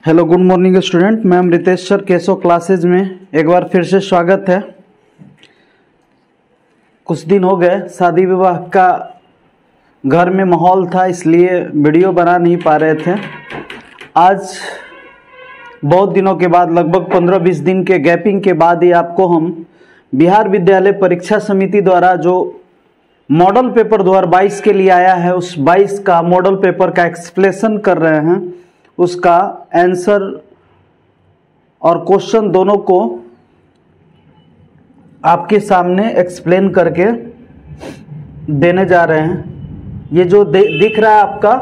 Hello good morning student, मैं Ritesh sir Keshav classes में एक बार फिर से स्वागत है। कुछ दिन हो गए शादी विवाह का घर में माहौल था, इसलिए वीडियो बना नहीं पा रहे थे। आज बहुत दिनों के बाद, लगभग 15-20 दिन के गैपिंग के बाद ही आपको हम बिहार विद्यालय परीक्षा समिति द्वारा जो मॉडल पेपर 2022 के लिए आया है, उस 22 का मॉडल पेपर का एक्सप्लेनेशन कर रहे हैं। उसका आंसर और क्वेश्चन दोनों को आपके सामने एक्सप्लेन करके देने जा रहे हैं। ये जो दिख रहा है आपका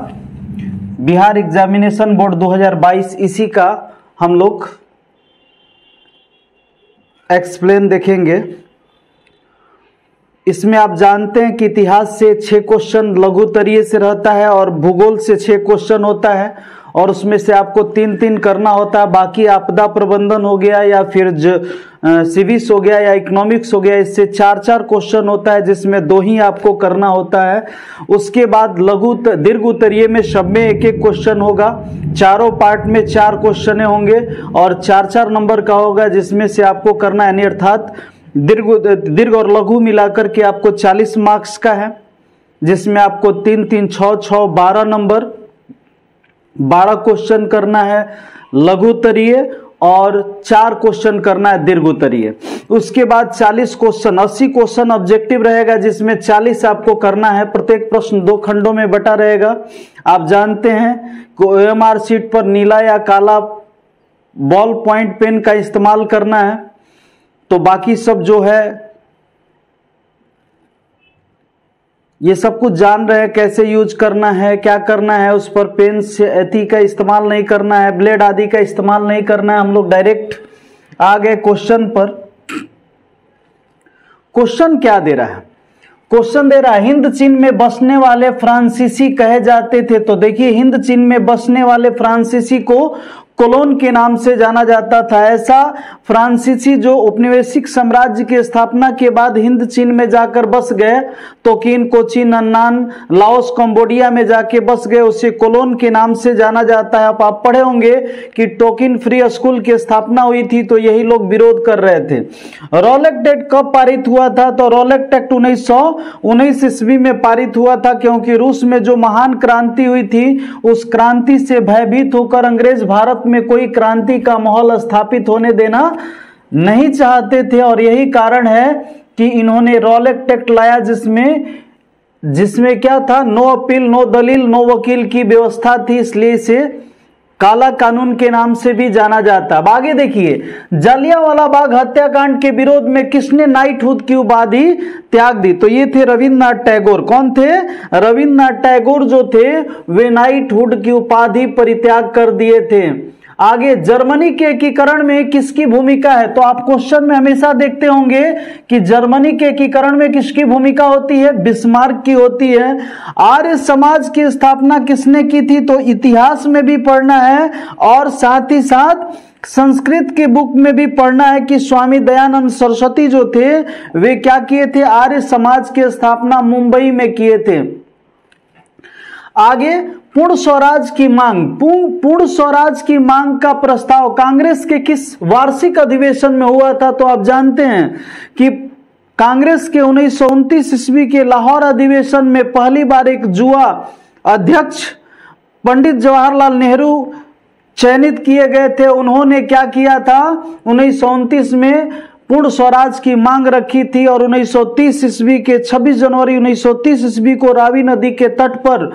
बिहार एग्जामिनेशन बोर्ड 2022, इसी का हम लोग एक्सप्लेन देखेंगे। इसमें आप जानते हैं कि इतिहास से 6 क्वेश्चन लघुतरीय से रहता है और भूगोल से 6 क्वेश्चन होता है, और उसमें से आपको 3-3 करना होता है। बाकी आपदा प्रबंधन हो गया या फिर सिविक्स हो गया या इकोनॉमिक्स हो गया, इससे 4-4 क्वेश्चन होता है, जिसमें 2 ही आपको करना होता है। उसके बाद दीर्घ उत्तरीय में सब में 1-1 क्वेश्चन होगा। चारों पार्ट में 4 क्वेश्चन होंगे और 4-4 नंबर का होगा, जिसमें से आपको करना है, अर्थात दीर्घ और लघु मिलाकर के आपको 40 मार्क्स का है, जिसमें आपको 3-3, 6-6, 12 नंबर 12 क्वेश्चन करना है लघुतरीय और 4 क्वेश्चन करना है दीर्घ उत्तरीय। उसके बाद 40 क्वेश्चन, 80 क्वेश्चन ऑब्जेक्टिव रहेगा, जिसमें 40 आपको करना है। प्रत्येक प्रश्न 2 खंडों में बटा रहेगा। आप जानते हैं कि OMR शीट पर नीला या काला बॉल पॉइंट पेन का इस्तेमाल करना है। तो बाकी सब जो है ये सब कुछ जान रहे हैं, कैसे यूज करना है, क्या करना है। उस पर पेन से एथी का इस्तेमाल नहीं करना है, ब्लेड आदि का इस्तेमाल नहीं करना है। हम लोग डायरेक्ट आ गए क्वेश्चन पर। क्वेश्चन क्या दे रहा है? क्वेश्चन दे रहा है, हिंद चीन में बसने वाले फ्रांसीसी कहे जाते थे। तो देखिए, हिंद चीन में बसने वाले फ्रांसीसी को कोलोन के नाम से जाना जाता था। ऐसा फ्रांसीसी जो औपनिवेशिक साम्राज्य की स्थापना के बाद हिंद चीन में जाकर बस गए, तोकिन, कोचीन, अन्नान, लाओस, कंबोडिया में जाके बस गए, उसे कोलोन के नाम से जाना जाता है। अब आप पढ़े होंगे कि टोकिन फ्री स्कूल की स्थापना हुई थी, तो यही लोग विरोध कर रहे थे। रॉलेट एक्ट कब पारित हुआ था? तो रॉलेट एक्ट 1919 ईस्वी में पारित हुआ था, क्योंकि रूस में जो महान क्रांति हुई थी, उस क्रांति से भयभीत होकर अंग्रेज भारत में कोई क्रांति का माहौल स्थापित होने देना नहीं चाहते थे। और यही कारण है कि इन्होंने रॉलेट एक्ट लाया, जिसमें क्या था, नो अपील, नो दलील, नो वकील की व्यवस्था थी, इसलिए इसे काला कानून के नाम से भी जाना जाता। अब आगे देखिए, जलियांवाला बाग हत्याकांड के विरोध में किसने नाइटहुड की उपाधि त्याग दी? तो ये थे रविन्द्रनाथ टैगोर। कौन थे? रविन्द्रनाथ टैगोर जो थे वे नाइटहुड की उपाधि परित्याग कर दिए थे। आगे, जर्मनी के एकीकरण में किसकी भूमिका है? तो आप क्वेश्चन में हमेशा देखते होंगे कि जर्मनी के एकीकरण में किसकी भूमिका होती है? बिस्मार्क की होती है। आर्य समाज की स्थापना किसने की थी? तो इतिहास में भी पढ़ना है और साथ ही साथ संस्कृत के बुक में भी पढ़ना है कि स्वामी दयानंद सरस्वती जो थे वे क्या किए थे? आर्य समाज की स्थापना मुंबई में किए थे। आगे, पूर्ण स्वराज की मांग। पूर्ण स्वराज की मांग का प्रस्ताव कांग्रेस के किस वार्षिक अधिवेशन में हुआ था? तो आप जानते हैं कि कांग्रेस के 1929 ईस्वी के लाहौर अधिवेशन में पहली बार एक युवा अध्यक्ष पंडित जवाहरलाल नेहरू चयनित किए गए थे। उन्होंने क्या किया था? 1929 में पूर्ण स्वराज की मांग रखी थी और 1930 ईस्वी के 26 जनवरी 1930 ईस्वी को रावी नदी के तट पर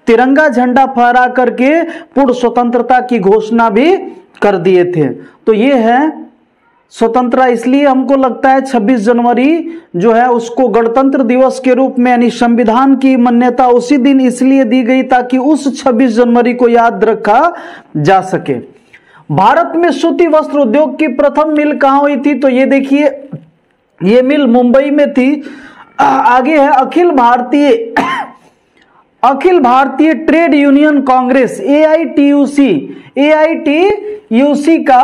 तिरंगा झंडा फहरा करके पूर्ण स्वतंत्रता की घोषणा भी कर दिए थे। तो ये है स्वतंत्रता। इसलिए हमको लगता है 26 जनवरी जो है उसको गणतंत्र दिवस के रूप में, यानी संविधान की मान्यता उसी दिन इसलिए दी गई ताकि उस 26 जनवरी को याद रखा जा सके। भारत में सूती वस्त्र उद्योग की प्रथम मिल कहां हुई थी? तो ये देखिए, ये मिल मुंबई में थी। आगे है, Akhil Bharatiya trade union Congress AITUC का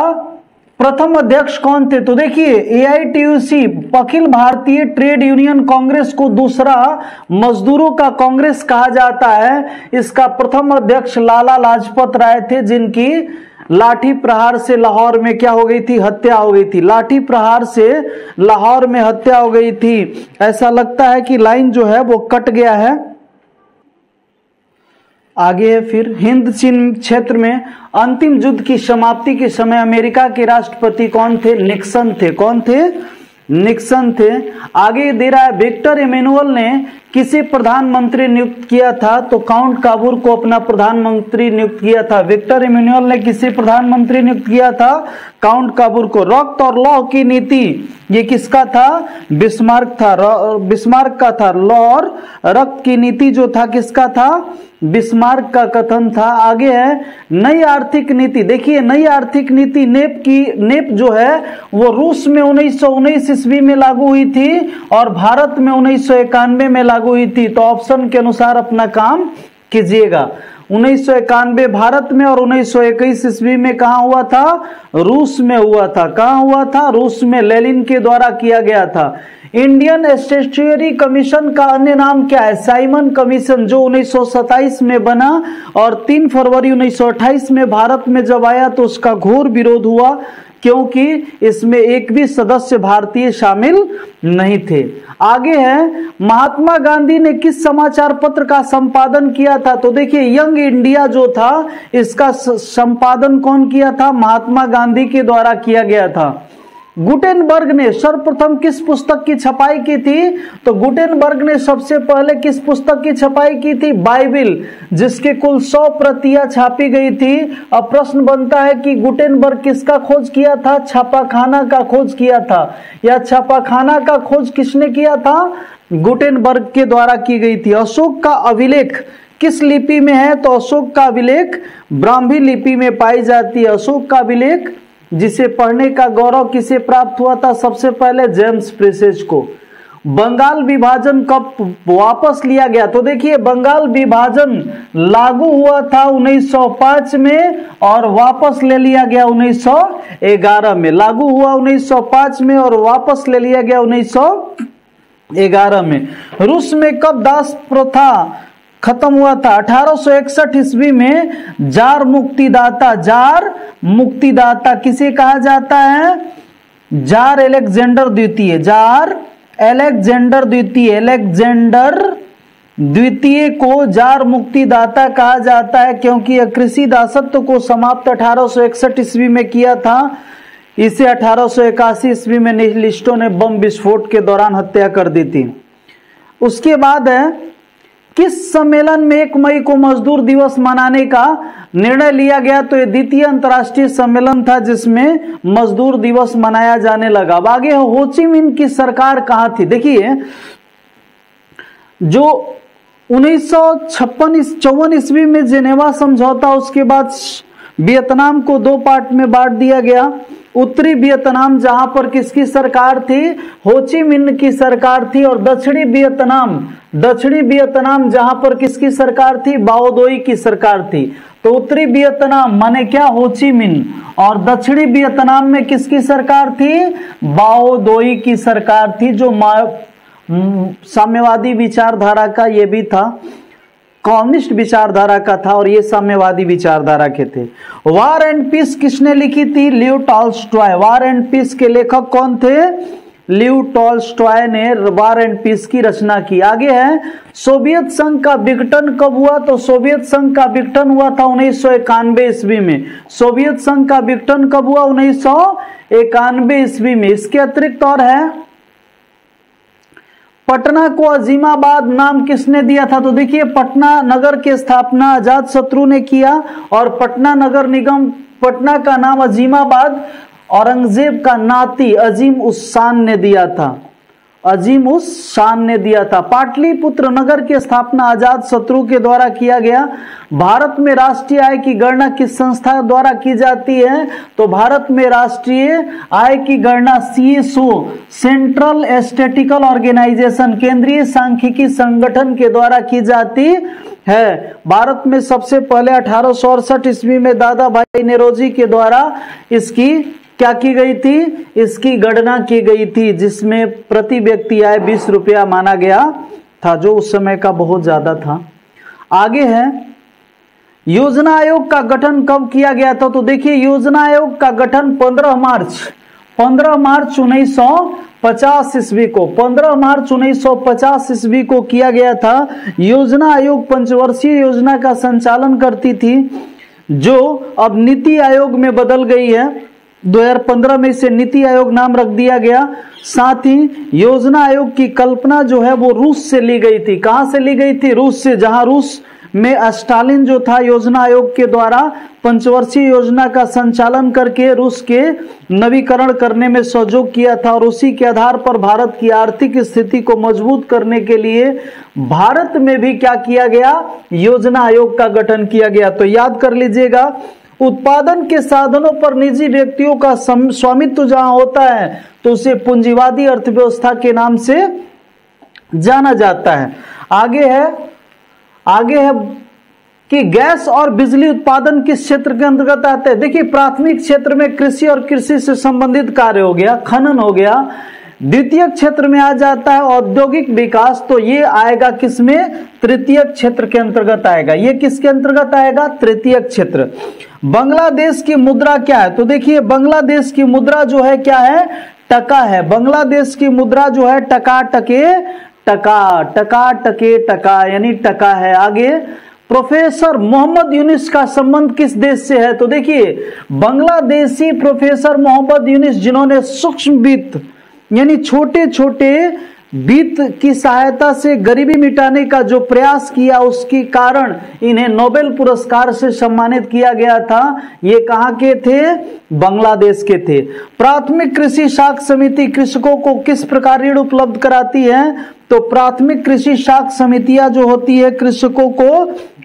प्रथम अध्यक्ष कौन थे? तो देखिए, AITUC Akhil Bharatiya trade union Congress को दूसरा मजदूरों का कांग्रेस कहा जाता है। इसका प्रथम अध्यक्ष लाला लाजपत राय थे, जिनकी लाठी प्रहार से लाहौर में क्या हो गई थी, हत्या हो गई थी। लाठी प्रहार से लाहौर में हत्या हो गई थी। ऐसा लगता है कि लाइन जो है वो कट गया है। आगे है फिर, हिंद चीन क्षेत्र में अंतिम युद्ध की समाप्ति के समय अमेरिका के राष्ट्रपति कौन थे, निक्सन थे। कौन थे, निक्सन थे। आगे दे रहा है, विक्टर इमैनुअल ने किसे प्रधानमंत्री नियुक्त किया था, तो काउंट काबूर को अपना प्रधानमंत्री नियुक्त किया था। विक्टर इमैनुअल ने किसे प्रधानमंत्री नियुक्त किया था, काउंट काबूर को। रक्त और लौह की नीति ये किसका था, बिस्मार्क था, बिस्मार्क का था। लौह और रक्त की नीति जो था किसका था, बिस्मार्क का कथन था। आगे है नई आर्थिक नीति। देखिए नई आर्थिक नीति नेप जो है वो रूस में 1919 ईस्वी में लागू हुई थी और भारत में 1991 में लागू हुई थी। तो ऑप्शन के अनुसार अपना काम कीजिएगा। 1991 भारत में और 1921 ईस्वी में कहां हुआ था, रूस में हुआ था। कहां हुआ था, रूस में, लेनिन के द्वारा किया गया था। इंडियन स्टैट्यूटरी कमीशन का अन्य नाम क्या है, साइमन कमीशन, जो 1927 में बना और 3 फरवरी 1928 में भारत में जब आया तो उसका घोर विरोध हुआ क्योंकि इसमें एक भी सदस्य भारतीय शामिल नहीं थे। आगे है, महात्मा गांधी ने किस समाचार पत्र का संपादन किया था, तो देखिए यंग इंडिया जो था इसका संपादन कौन किया था, महात्मा गांधी के द्वारा किया गया था। गुटेनबर्ग ने सर्वप्रथम किस पुस्तक की छपाई की थी, तो गुटेनबर्ग ने सबसे पहले किस पुस्तक की छपाई की थी, बाइबिल, जिसके कुल 100 प्रतियां छापी गई थी। अब प्रश्न बनता है कि गुटेनबर्ग किसका खोज किया था, छापाखाना का खोज किया था। या छापाखाना का खोज किसने किया था, गुटेनबर्ग के द्वारा की गई थी। अशोक का अभिलेख किस लिपि में है, तो अशोक का अभिलेख ब्राह्मी लिपि में पाई जाती है। अशोक का अभिलेख जिसे पढ़ने का गौरव किसे प्राप्त हुआ था, सबसे पहले जेम्स प्रेसेज को। बंगाल विभाजन कब वापस लिया गया, तो देखिए बंगाल विभाजन लागू हुआ था 1905 में और वापस ले लिया गया 1911 में। लागू हुआ 1905 में और वापस ले लिया गया 1911 में। रूस में कब दास प्रथा खत्म हुआ था, 1861 ईस्वी में। जार मुक्तिदाता, जार मुक्तिदाता किसे कहा जाता है, जार अलेक्जेंडर द्वितीय, जार अलेक्जेंडर द्वितीय, अलेक्जेंडर द्वितीय को जार मुक्तिदाता कहा जाता है क्योंकि यह कृषि दासत्व को समाप्त 1861 ईस्वी में किया था। इसे 1881 ईस्वी में निहिलिस्टों ने बम विस्फोट के दौरान हत्या कर दी थी। उसके बाद है, किस सम्मेलन में 1 मई को मजदूर दिवस मनाने का निर्णय लिया गया, तो यह द्वितीय अंतर्राष्ट्रीय सम्मेलन था जिसमें मजदूर दिवस मनाया जाने लगा। अब आगे हो ची मिन्ह की सरकार कहां थी, देखिए जो 1954 ईस्वी में जेनेवा समझौता, उसके बाद वियतनाम को 2 पार्ट में बांट दिया गया। उत्तरी वियतनाम जहां पर किसकी सरकार थी, हो ची मिन्ह की सरकार थी, और दक्षिणी वियतनाम जहां पर किसकी सरकार थी, बाओदोई की सरकार थी। तो उत्तरी वियतनाम माने क्या, हो ची मिन्ह, और दक्षिणी वियतनाम में किसकी सरकार थी, बाओदोई की सरकार थी, जो साम्यवादी विचारधारा का ये भी था, कम्युनिस्ट विचारधारा का था और ये साम्यवादी विचारधारा के थे। वार एंड पीस किसने लिखी थी, Leo Tolstoy. War and peace के लेखक कौन थे, लियो टॉल्स्टॉय ने वार एंड पीस की रचना की। आगे है, सोवियत संघ का विघटन कब हुआ, तो सोवियत संघ का विघटन हुआ था 1991 ईस्वी में। सोवियत संघ का विघटन कब हुआ, 1991 ईस्वी में। इसके अतिरिक्त और है, पटना को अजीमाबाद नाम किसने दिया था, तो देखिए पटना नगर की स्थापना अजातशत्रु ने किया और पटना नगर निगम, पटना का नाम अजीमाबाद औरंगजेब का नाती अजीम उस शान ने दिया था, अजीम उस शान ने दिया था। पाटलिपुत्र नगर की स्थापना अजातशत्रु के द्वारा किया गया। भारत में राष्ट्रीय आय की गणना किस संस्था द्वारा की जाती है, तो भारत में राष्ट्रीय आय की गणना CSO, सेंट्रल स्टैटिस्टिकल ऑर्गेनाइजेशन, केंद्रीय सांख्यिकी संगठन के द्वारा की जाती है। भारत में सबसे पहले 1868 ईस्वी में दादा भाई नेरोजी के द्वारा इसकी क्या की गई थी, इसकी गणना की गई थी, जिसमें प्रति व्यक्ति आय 20 रुपया माना गया था, जो उस समय का बहुत ज्यादा था। आगे है, योजना आयोग का गठन कब किया गया था? तो देखिए योजना आयोग का गठन 15 मार्च 1950 ईस्वी को 15 मार्च 1950 ईस्वी को किया गया था। योजना आयोग पंचवर्षीय योजना का संचालन करती थी, जो अब नीति आयोग में बदल गई है। 2015 में इसे नीति आयोग नाम रख दिया गया। साथ ही योजना आयोग की कल्पना जो है वो रूस से ली गई थी। कहां से ली गई थी? रूस से, जहां रूस में स्टालिन जो था योजना आयोग के द्वारा पंचवर्षीय योजना का संचालन करके रूस के नवीकरण करने में सहयोग किया था, और उसी के आधार पर भारत की आर्थिक स्थिति को मजबूत करने के लिए भारत में भी क्या किया गया? योजना आयोग का गठन किया गया। तो याद कर लीजिएगा, उत्पादन के साधनों पर निजी व्यक्तियों का स्वामित्व जहां होता है तो उसे पूंजीवादी अर्थव्यवस्था के नाम से जाना जाता है। आगे है कि गैस और बिजली उत्पादन किस क्षेत्र के अंतर्गत आते हैं? देखिए प्राथमिक क्षेत्र में कृषि और कृषि से संबंधित कार्य हो गया, खनन हो गया। द्वितीय क्षेत्र में आ जाता है औद्योगिक विकास, तो ये आएगा किसमें? तृतीय क्षेत्र के अंतर्गत आएगा। ये किसके अंतर्गत आएगा? तृतीय क्षेत्र। बांग्लादेश की मुद्रा क्या है? तो देखिए बांग्लादेश की मुद्रा जो है क्या है? टका है। बांग्लादेश की मुद्रा जो है टका टका यानी टका है। आगे प्रोफेसर मोहम्मद यूनिस का संबंध किस देश से है? तो देखिए बांग्लादेशी प्रोफेसर मोहम्मद यूनिस, जिन्होंने सूक्ष्म वित्त यानी छोटे छोटे वित्त की सहायता से गरीबी मिटाने का जो प्रयास किया, उसके कारण इन्हें नोबेल पुरस्कार से सम्मानित किया गया था। ये कहां के थे? बांग्लादेश के थे। प्राथमिक कृषि साख समिति कृषकों को किस प्रकार ऋण उपलब्ध कराती है? तो प्राथमिक कृषि साख समितियां जो होती है कृषकों को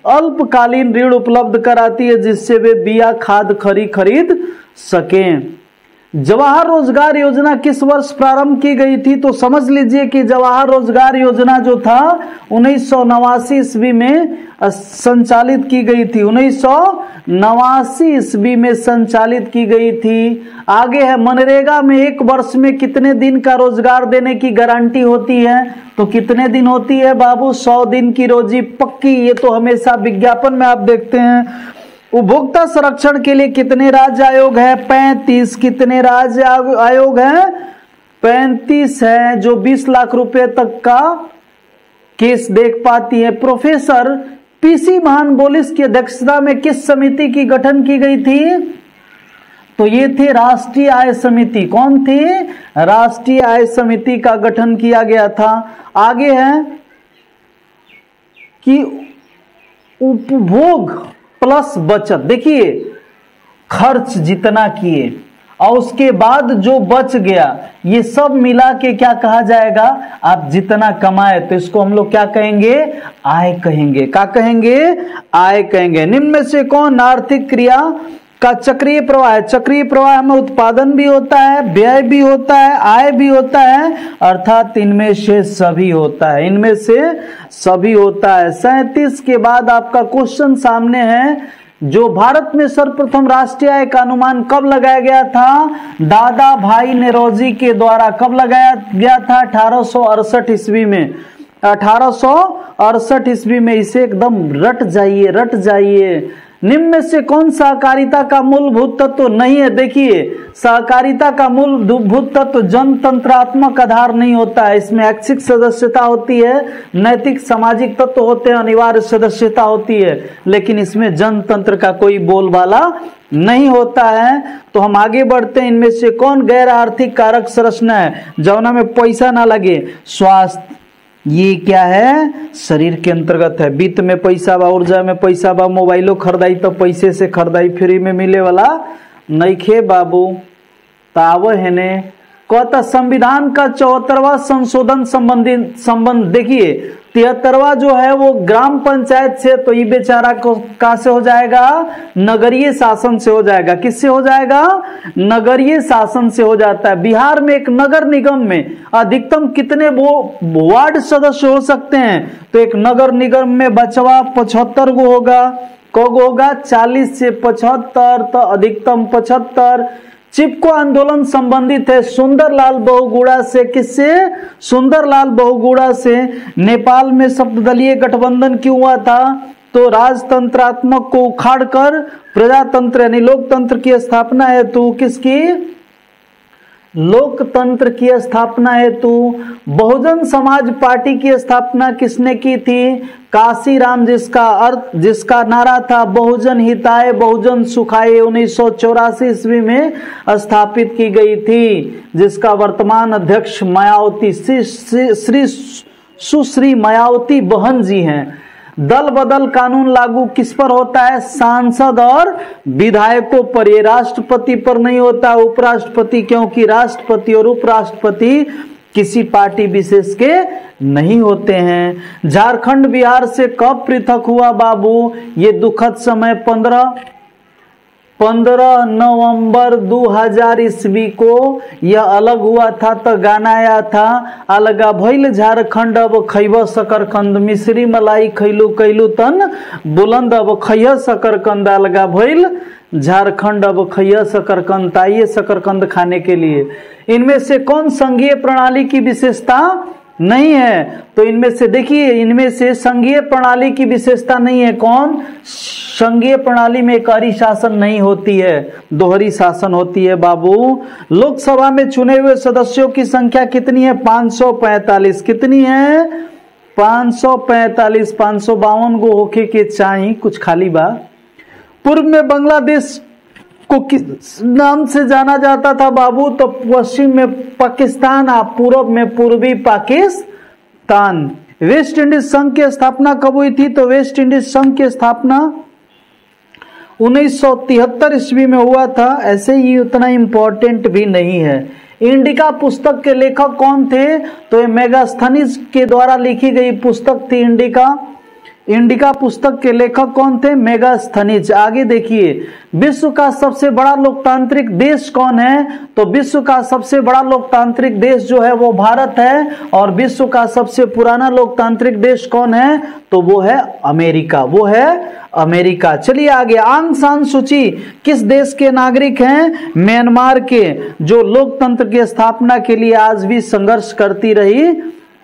अल्पकालीन ऋण उपलब्ध कराती है, जिससे वे बिया खाद खरीद सकें। जवाहर रोजगार योजना किस वर्ष प्रारंभ की गई थी? तो समझ लीजिए कि जवाहर रोजगार योजना जो था 1989 ईस्वी में संचालित की गई थी। 1989 ईस्वी में संचालित की गई थी। आगे है मनरेगा में एक वर्ष में कितने दिन का रोजगार देने की गारंटी होती है? तो कितने दिन होती है बाबू? 100 दिन की रोजी पक्की। ये तो हमेशा विज्ञापन में आप देखते हैं। उपभोक्ता संरक्षण के लिए कितने राज्य आयोग है? 35। कितने राज्य आयोग है? 35 है, जो 20 लाख रुपए तक का केस देख पाती है। प्रोफेसर पीसी महानबोलिस की अध्यक्षता में किस समिति की गठन की गई थी? तो ये थे राष्ट्रीय आय समिति। कौन थी? राष्ट्रीय आय समिति का गठन किया गया था। आगे है कि उपभोग प्लस बचत। देखिए खर्च जितना किए और उसके बाद जो बच गया, ये सब मिला के क्या कहा जाएगा? आप जितना कमाए, तो इसको हम लोग क्या कहेंगे? आय कहेंगे। क्या कहेंगे? आय कहेंगे। निम्न में से कौन आर्थिक क्रिया का चक्रीय प्रवाह है? चक्रीय प्रवाह में उत्पादन भी होता है, व्यय भी होता है, आय भी होता है, अर्थात इनमें से सभी होता है। इनमें से सभी होता है। 37 के बाद आपका क्वेश्चन सामने है, जो भारत में सर्वप्रथम राष्ट्रीय आय का अनुमान कब लगाया गया था? दादा भाई नेरोजी के द्वारा। कब लगाया गया था? 1868 ईस्वी में। 1868 ईस्वी में। इसे एकदम रट जाइए। निम्न में से कौन सहकारिता का मूलभूत तत्व नहीं है? देखिए सहकारिता का मूलभूत तत्व जनतंत्रात्मक आधार नहीं होता है। इसमें ऐच्छिक सदस्यता होती है, नैतिक सामाजिक तत्व होते हैं, अनिवार्य सदस्यता होती है, लेकिन इसमें जनतंत्र का कोई बोलबाला नहीं होता है। तो हम आगे बढ़ते हैं। इनमें से कौन गैर आर्थिक कारक संरचना है जौना में पैसा ना लगे? स्वास्थ्य। ये क्या है? शरीर के अंतर्गत है। वित्त में पैसा बा, ऊर्जा में पैसा बा, मोबाइलो खरीदाई तो पैसे से खरीदाई, फ्री में मिले वाला नइखे बाबू। ताव है ने कहता संविधान का 74वां संशोधन संबंध देखिए 73वां जो है वो ग्राम पंचायत से, तो ये बेचारा को कहां से हो जाएगा? नगरीय शासन से हो जाएगा। किससे हो जाएगा? नगरीय शासन से हो जाता है। बिहार में एक नगर निगम में अधिकतम कितने वार्ड सदस्य हो सकते हैं? तो एक नगर निगम में बचवा 75 गो होगा। कब होगा? 40 से 75, तो अधिकतम 75। चिपको आंदोलन संबंधित है सुंदरलाल बहुगुणा से। किससे? सुंदरलाल बहुगुणा से। नेपाल में सप्तदलीय गठबंधन क्यों हुआ था? तो राजतंत्रात्मक को उखाड़कर प्रजातंत्र यानी लोकतंत्र की स्थापना हेतु किसकी? लोकतंत्र की स्थापना हेतु बहुजन समाज पार्टी की स्थापना किसने की थी? काशीराम, जिसका नारा था बहुजन हिताय बहुजन सुखाय, 1984 ईस्वी में स्थापित की गई थी, जिसका वर्तमान अध्यक्ष मायावती श्री सुश्री मायावती बहन जी हैं। दल बदल कानून लागू किस पर होता है? सांसद और विधायकों पर। ये राष्ट्रपति पर नहीं होता, उपराष्ट्रपति, क्योंकि राष्ट्रपति और उपराष्ट्रपति किसी पार्टी विशेष के नहीं होते हैं। झारखंड बिहार से कब पृथक हुआ बाबू? ये दुखद समय 15 नवंबर 2000 ईस्वी को यह अलग हुआ था। तो गाना आया था, अलगा भइल झारखंड अब खैब शकरकंद, मिश्री मलाई खैलू कैलू तन बुलंद अब खैय शकरकंद, अलगा भइल झारखंड अब खैय शकरकंद। आइए शकरकंद खाने के लिए। इनमें से कौन संघीय प्रणाली की विशेषता नहीं है? तो इनमें से देखिए, इनमें से संघीय प्रणाली की विशेषता नहीं है। कौन? संघीय प्रणाली में एकहरी शासन नहीं होती है, दोहरी शासन होती है बाबू। लोकसभा में चुने हुए सदस्यों की संख्या कितनी है? 545। कितनी है? 545। 552 गो होके के चाही, कुछ खाली बा। पूर्व में बांग्लादेश को किस नाम से जाना जाता था बाबू? तो पश्चिम में पाकिस्तान, पूर्व में पूर्वी पाकिस्तान। वेस्ट इंडीज संघ की स्थापना कब हुई थी? तो वेस्ट इंडीज संघ की स्थापना 1973 ईस्वी में हुआ था। ऐसे ही उतना इंपॉर्टेंट भी नहीं है। इंडिका पुस्तक के लेखक कौन थे? तो ये मेगास्थनीज के द्वारा लिखी गई पुस्तक थी इंडिका। इंडिका पुस्तक के लेखक कौन थे? मेगास्थनीज। आगे देखिए, विश्व का सबसे बड़ा लोकतांत्रिक देश कौन है? तो विश्व का सबसे बड़ा लोकतांत्रिक देश जो है वो भारत है। और विश्व का सबसे पुराना लोकतांत्रिक देश कौन है? तो वो है अमेरिका। वो है अमेरिका। चलिए आगे, आंग सान सूची किस देश के नागरिक हैं? म्यांमार के, जो लोकतंत्र की स्थापना के लिए आज भी संघर्ष करती रही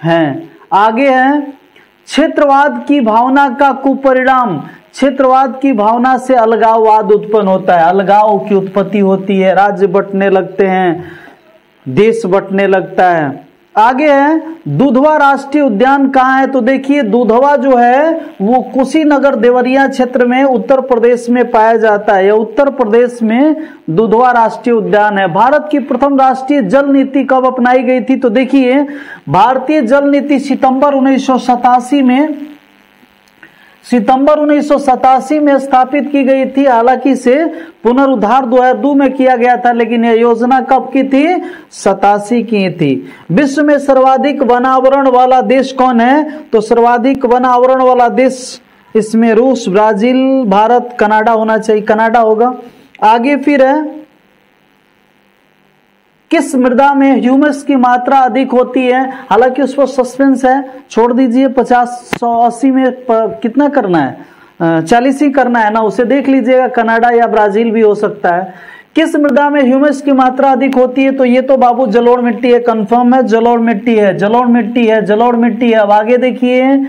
हैं। आगे है, क्षेत्रवाद की भावना का कुपरिणाम। क्षेत्रवाद की भावना से अलगाववाद उत्पन्न होता है, अलगाव की उत्पत्ति होती है, राज्य बंटने लगते हैं, देश बंटने लगता है। आगे है, दुधवा राष्ट्रीय उद्यान कहाँ है? तो देखिए, दुधवा जो है वो कुशीनगर देवरिया क्षेत्र में उत्तर प्रदेश में पाया जाता है। यह उत्तर प्रदेश में दुधवा राष्ट्रीय उद्यान है। भारत की प्रथम राष्ट्रीय जल नीति कब अपनाई गई थी? तो देखिए, भारतीय जल नीति सितंबर 1987 में स्थापित की गई थी। हालांकि इसे पुनरुद्धार 2002 में किया गया था, लेकिन यह योजना कब की थी? 87 की थी। विश्व में सर्वाधिक वनावरण वाला देश कौन है? तो सर्वाधिक वनावरण वाला देश इसमें रूस, ब्राजील, भारत, कनाडा होना चाहिए। कनाडा होगा। आगे फिर है, किस मृदा में ह्यूमस की मात्रा अधिक होती है? हालांकि उस पर सस्पेंस है, छोड़ दीजिए। 50, 100, 80 में कितना करना है? 40 ही करना है ना, उसे देख लीजिएगा। कनाडा या ब्राजील भी हो सकता है। किस मृदा में ह्यूमस की मात्रा अधिक होती है? तो ये तो बाबू जलोढ़ मिट्टी है, कंफर्म है, जलोढ़ मिट्टी है, जलोढ़ मिट्टी है, जलोढ़ मिट्टी है। अब आगे देखिए,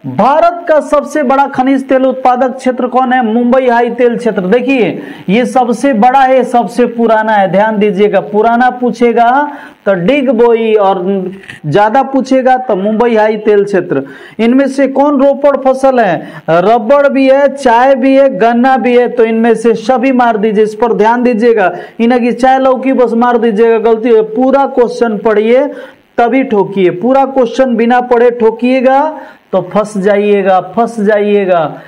भारत का सबसे बड़ा खनिज तेल उत्पादक क्षेत्र कौन है? मुंबई हाई तेल क्षेत्र। देखिए, ये सबसे बड़ा है, सबसे पुराना है। ध्यान दीजिएगा, पुराना पूछेगा तो डिग बोई और ज्यादा पूछेगा तो मुंबई हाई तेल क्षेत्र। इनमें से कौन रोपड़ फसल है? रबड़ भी है, चाय भी है, गन्ना भी है। तो इनमें से सभी मार दीजिए, इस पर ध्यान दीजिएगा। इन्हें की चाय लौकी बस मार दीजिएगा, गलती है। पूरा क्वेश्चन पढ़िए तभी ठोकिए। पूरा क्वेश्चन बिना पढ़े ठोकिएगा तो फंस जाइएगा, फंस जाइएगा।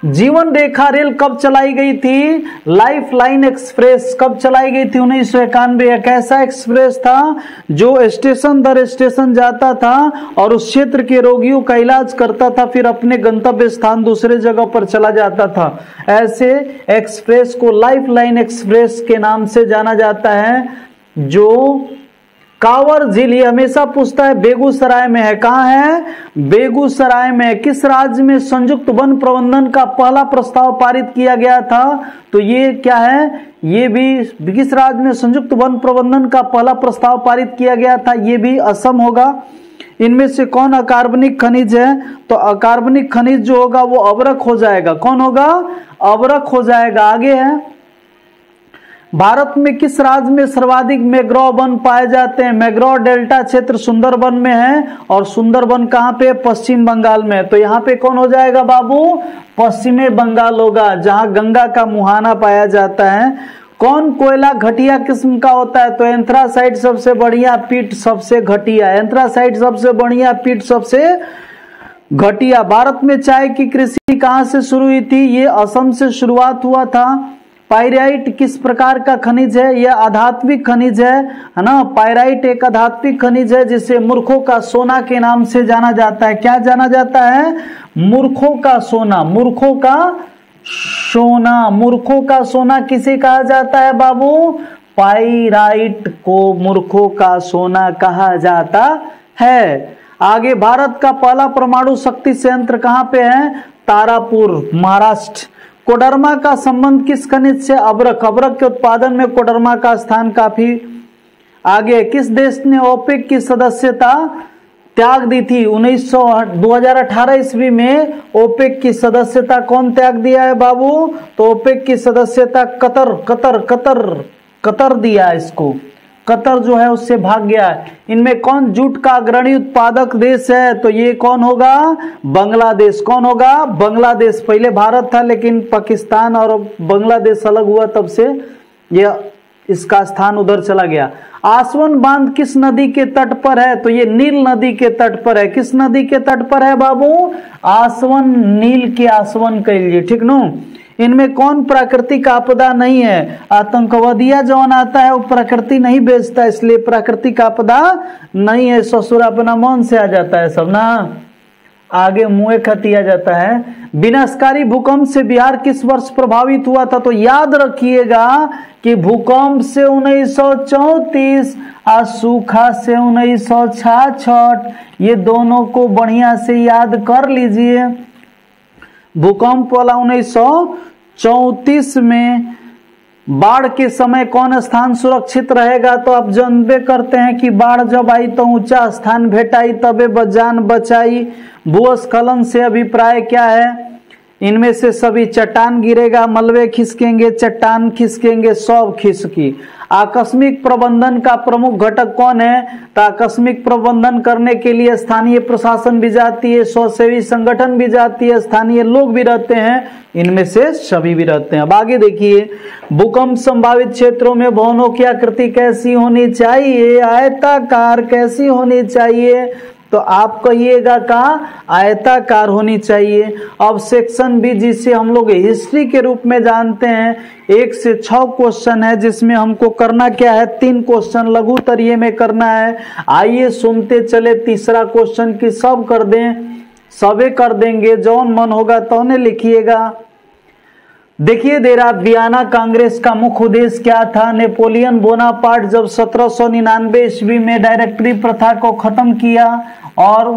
जीवन रेखा रेल कब चलाई गई थी? लाइफ लाइन एक्सप्रेस कब चलाई गई थी? 1991। एक ऐसा एक्सप्रेस था जो स्टेशन दर स्टेशन जाता था और उस क्षेत्र के रोगियों का इलाज करता था, फिर अपने गंतव्य स्थान दूसरे जगह पर चला जाता था। ऐसे एक्सप्रेस को लाइफ लाइन एक्सप्रेस के नाम से जाना जाता है, जो कांवर झील ये हमेशा पूछता है, बेगूसराय में है। कहाँ है? बेगूसराय में। किस राज्य में संयुक्त वन प्रबंधन का पहला प्रस्ताव पारित किया गया था? तो ये क्या है? ये भी किस राज्य में संयुक्त वन प्रबंधन का पहला प्रस्ताव पारित किया गया था? ये भी असम होगा। इनमें से कौन अकार्बनिक खनिज है? तो अकार्बनिक खनिज जो होगा वो अवरक हो जाएगा। कौन होगा? अवरक हो जाएगा। आगे है, भारत में किस राज्य में सर्वाधिक मैंग्रोव वन पाए जाते हैं? मैंग्रोव डेल्टा क्षेत्र सुंदरबन में है, और सुंदरबन कहाँ पे? पश्चिम बंगाल में। तो यहाँ पे कौन हो जाएगा बाबू? पश्चिमी बंगाल होगा, जहां गंगा का मुहाना पाया जाता है। कौन कोयला घटिया किस्म का होता है? तो एंथ्रासाइट सबसे बढ़िया, पीट सबसे घटिया। एंथ्रासाइट सबसे बढ़िया, पीट सबसे घटिया। भारत में चाय की कृषि कहाँ से शुरू हुई थी? ये असम से शुरुआत हुआ था। पाइराइट किस प्रकार का खनिज है? यह आधात्मिक खनिज है ना। पाइराइट एक आधात्मिक खनिज है जिसे मूर्खों का सोना के नाम से जाना जाता है। क्या जाना जाता है? मूर्खों का सोना। मूर्खों का सोना। मूर्खों का सोना किसे कहा जाता है बाबू? पाइराइट को मूर्खों का सोना कहा जाता है। आगे, भारत का पहला परमाणु शक्ति संयंत्र कहाँ पे है? तारापुर, महाराष्ट्र। कोडरमा का संबंध किस खनिज से? अभ्रक। अभ्रक के उत्पादन में कोडरमा का स्थान काफी आगे। किस देश ने ओपेक की सदस्यता त्याग दी थी? 2018 ईस्वी में ओपेक की सदस्यता कौन त्याग दिया है बाबू? तो ओपेक की सदस्यता कतर दिया इसको। कतर जो है उससे भाग गया है। इनमें कौन जूट का अग्रणी उत्पादक देश है? तो ये कौन होगा? बांग्लादेश। कौन होगा? बांग्लादेश। पहले भारत था, लेकिन पाकिस्तान और बांग्लादेश अलग हुआ, तब से यह इसका स्थान उधर चला गया। आसवन बांध किस नदी के तट पर है? तो ये नील नदी के तट पर है। किस नदी के तट पर है बाबू? आसवन, नील के आसवन के लिए, ठीक नो। इनमें कौन प्राकृतिक आपदा नहीं है? आतंकवादिया जौन आता है वो प्रकृति नहीं बेचता, इसलिए प्राकृतिक आपदा नहीं है। ससुर अपना मन से आ जाता है सब ना, आगे मुंह खतिया जाता है। विनाशकारी भूकंप से बिहार किस वर्ष प्रभावित हुआ था? तो याद रखिएगा कि भूकंप से 1934 और सूखा से 1966, ये दोनों को बढ़िया से याद कर लीजिए। भूकंप वाला 1934 में। बाढ़ के समय कौन स्थान सुरक्षित रहेगा? तो आप जानबे करते हैं कि बाढ़ जब आई तो ऊंचा स्थान भेटाई, तबे जान बचाई। भूस्खलन से अभिप्राय क्या है? इनमें से सभी चट्टान गिरेगा, मलबे खिसकेंगे, चट्टान खिसकेंगे, सब खिसकी। आकस्मिक प्रबंधन का प्रमुख घटक कौन है? तो आकस्मिक प्रबंधन करने के लिए स्थानीय प्रशासन भी जाती है, स्वसेवी संगठन भी जाती है, स्थानीय लोग भी रहते हैं, इनमें से सभी भी रहते हैं। अब आगे देखिए, भूकंप संभावित क्षेत्रों में भवनों की आकृति कैसी होनी चाहिए? आयताकार। कैसी होनी चाहिए? तो आप कहिएगा का आयताकार होनी चाहिए। अब सेक्शन बी, जिसे हम लोग हिस्ट्री के रूप में जानते हैं, 1 से 6 क्वेश्चन है, जिसमें हमको करना क्या है? 3 क्वेश्चन लघु तरीये में करना है। आइए सुनते चले। तीसरा क्वेश्चन की सब कर दें, सबे कर देंगे, जौन मन होगा तो ने लिखिएगा। देखिए दे रहा, वियना कांग्रेस का मुख्य उद्देश्य क्या था? नेपोलियन बोनापार्ट जब 1799 ईस्वी में डायरेक्टरी प्रथा को खत्म किया और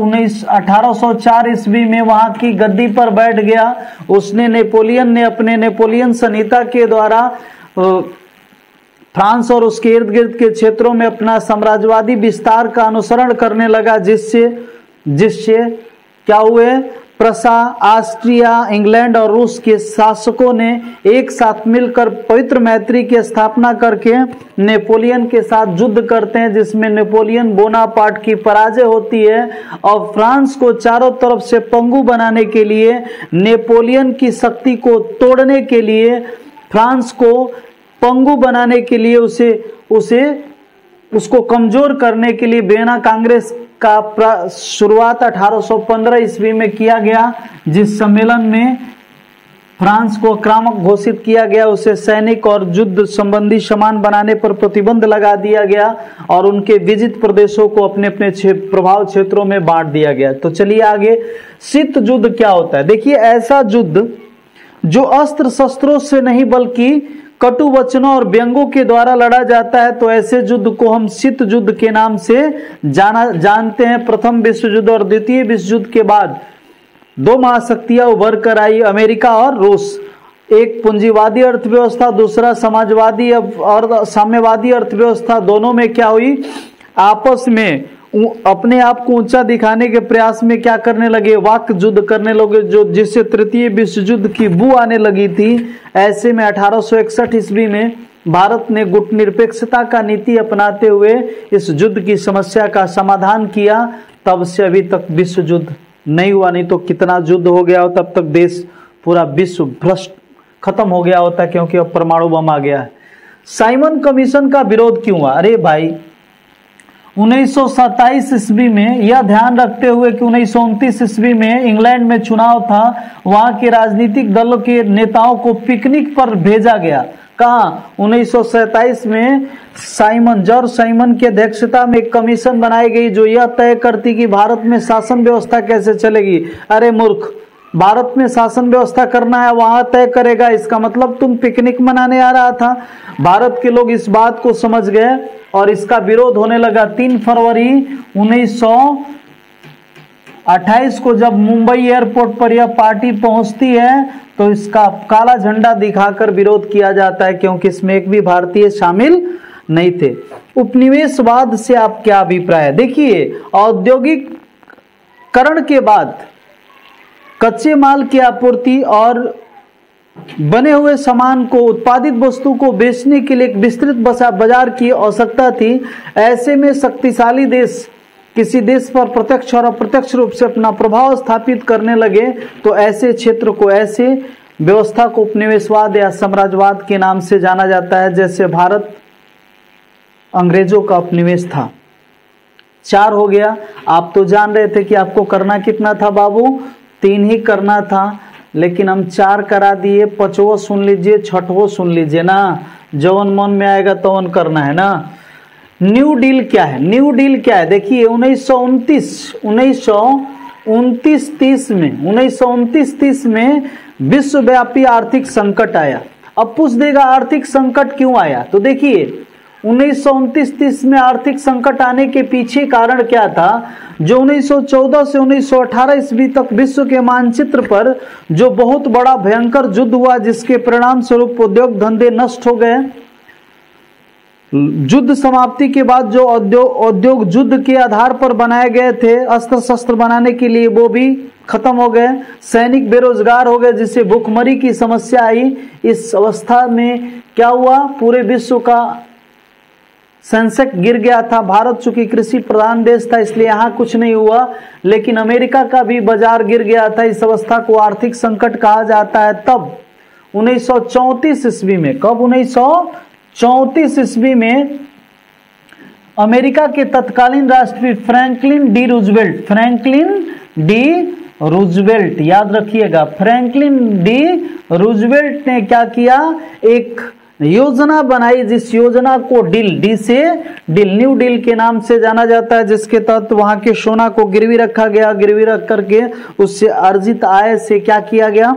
1804 ईस्वी में वहां की गद्दी पर बैठ गया, उसने नेपोलियन ने अपने नेपोलियन संहिता के द्वारा फ्रांस और उसके इर्द गिर्द के क्षेत्रों में अपना साम्राज्यवादी विस्तार का अनुसरण करने लगा, जिससे क्या हुए? प्रसा, ऑस्ट्रिया, इंग्लैंड और रूस के शासकों ने एक साथ मिलकर पवित्र मैत्री की स्थापना करके नेपोलियन के साथ युद्ध करते हैं, जिसमें नेपोलियन बोनापार्ट की पराजय होती है और फ्रांस को चारों तरफ से पंगु बनाने के लिए, नेपोलियन की शक्ति को तोड़ने के लिए, फ्रांस को पंगु बनाने के लिए, उसको कमजोर करने के लिए वियना कांग्रेस का शुरुआत 1815 ईस्वी में किया गया, जिस सम्मेलन में फ्रांस को आक्रामक घोषित किया गया, उसे सैनिक और युद्ध संबंधी सामान बनाने पर प्रतिबंध लगा दिया गया और उनके विजित प्रदेशों को अपने अपने प्रभाव क्षेत्रों में बांट दिया गया। तो चलिए आगे, शीत युद्ध क्या होता है? देखिए, ऐसा युद्ध जो अस्त्र शस्त्रों से नहीं बल्कि कटु वचनों और व्यंगों के द्वारा लड़ा जाता है, तो ऐसे युद्ध को हम शीत युद्ध के नाम से जानते हैं। प्रथम विश्व युद्ध और द्वितीय विश्व युद्ध के बाद दो महाशक्तियां उभर कर आई, अमेरिका और रूस। एक पूंजीवादी अर्थव्यवस्था, दूसरा समाजवादी और साम्यवादी अर्थव्यवस्था। दोनों में क्या हुई, आपस में अपने आप को ऊंचा दिखाने के प्रयास में क्या करने लगे, वाक युद्ध करने लगे, जो जिससे तृतीय विश्व युद्ध की बू आने लगी थी। ऐसे में 1861 ईस्वी में भारत ने गुटनिरपेक्षता का नीति अपनाते हुए इस युद्ध की समस्या का समाधान किया। तब से अभी तक विश्व युद्ध नहीं हुआ, नहीं तो कितना युद्ध हो गया हो, तब तक देश पूरा विश्व भ्रष्ट खत्म हो गया होता, क्योंकि अब परमाणु बम आ गया है। साइमन कमीशन का विरोध क्यों हुआ? अरे भाई 1927 ईस्वी में, यह ध्यान रखते हुए कि 1929 ईस्वी में इंग्लैंड में चुनाव था, वहां के राजनीतिक दलों के नेताओं को पिकनिक पर भेजा गया। कहाँ? 1927 में जॉर्ज साइमन की अध्यक्षता में एक कमीशन बनाई गई जो यह तय करती कि भारत में शासन व्यवस्था कैसे चलेगी। अरे मूर्ख, भारत में शासन व्यवस्था करना है वहां तय करेगा, इसका मतलब तुम पिकनिक मनाने आ रहा था। भारत के लोग इस बात को समझ गए और इसका विरोध होने लगा। 3 फरवरी 1928 को जब मुंबई एयरपोर्ट पर यह पार्टी पहुंचती है, तो इसका काला झंडा दिखाकर विरोध किया जाता है, क्योंकि इसमें एक भी भारतीय शामिल नहीं थे। उपनिवेशवाद से आप क्या अभिप्राय है? देखिए, औद्योगिकरण के बाद कच्चे माल की आपूर्ति और बने हुए सामान को, उत्पादित वस्तु को बेचने के लिए एक विस्तृत बाजार की आवश्यकता थी। ऐसे में शक्तिशाली देश किसी देश पर प्रत्यक्ष और अप्रत्यक्ष रूप से अपना प्रभाव स्थापित करने लगे, तो ऐसे क्षेत्र को, ऐसे व्यवस्था को उपनिवेशवाद या साम्राज्यवाद के नाम से जाना जाता है। जैसे भारत अंग्रेजों का उपनिवेश था। 4 हो गया। आप तो जान रहे थे कि आपको करना कितना था बाबू, 3 ही करना था, लेकिन हम 4 करा दिए। 5वां सुन लीजिए, 6वां सुन लीजिए ना, जवन मन में आएगा तवन करना है ना। न्यू डील क्या है? न्यू डील क्या है? देखिए 1929-30 में विश्वव्यापी आर्थिक संकट आया। अब पूछ देगा आर्थिक संकट क्यों आया? तो देखिए 1929-30 में आर्थिक संकट आने के पीछे कारण क्या था? जो 1914 से 1918 ईस्वी तक विश्व के मानचित्र पर जो बहुत बड़ा भयंकर युद्ध हुआ, जिसके परिणाम स्वरूप उद्योग धंधे नष्ट हो गए। युद्ध समाप्ति के बाद जो उद्योग युद्ध के आधार पर बनाए गए थे अस्त्र शस्त्र बनाने के लिए, वो भी खत्म हो गए। सैनिक बेरोजगार हो गए, जिससे भूखमरी की समस्या आई। इस अवस्था में क्या हुआ? पूरे विश्व का सेंसेक्स गिर गया था। भारत चूंकि कृषि प्रधान देश था, इसलिए यहाँ कुछ नहीं हुआ, लेकिन अमेरिका का भी बाजार गिर गया था। इस अवस्था को आर्थिक संकट कहा जाता है। तब 1934 ईस्वी में, कब? 1934 ईस्वी में अमेरिका के तत्कालीन राष्ट्रपति फ्रैंकलिन डी रूजवेल्ट, याद रखिएगा, फ्रैंकलिन डी रूजवेल्ट ने क्या किया? एक योजना बनाई, जिस योजना को न्यू डील के नाम से जाना जाता है, जिसके तहत वहां के सोना को गिरवी रखा गया। गिरवी रख करके उससे अर्जित आय से क्या किया गया?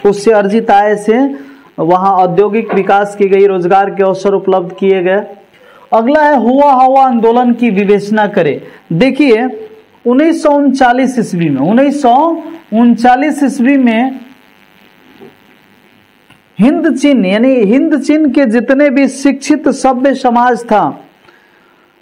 उससे अर्जित आय से वहां औद्योगिक विकास की गई, रोजगार के अवसर उपलब्ध किए गए। अगला है हुआ हवा आंदोलन की विवेचना करें। देखिए 1939 ईस्वी में हिंद चीन, यानी हिंद चीन के जितने भी शिक्षित सभ्य समाज था,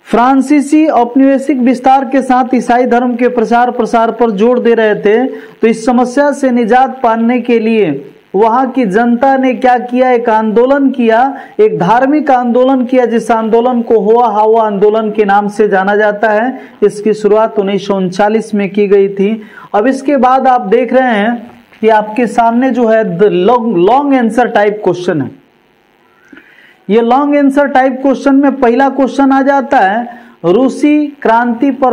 फ्रांसीसी औपनिवेशिक विस्तार के साथ ईसाई धर्म के प्रचार प्रसार पर जोर दे रहे थे। तो इस समस्या से निजात पाने के लिए वहां की जनता ने क्या किया? एक आंदोलन किया, एक धार्मिक आंदोलन किया, जिस आंदोलन को हुआ हवा आंदोलन के नाम से जाना जाता है। इसकी शुरुआत 1939 में की गई थी। अब इसके बाद आप देख रहे हैं कि आपके सामने जो है लॉन्ग आंसर टाइप क्वेश्चन है। ये लॉन्ग आंसर टाइप क्वेश्चन में पहला क्वेश्चन आ जाता है रूसी क्रांति पर।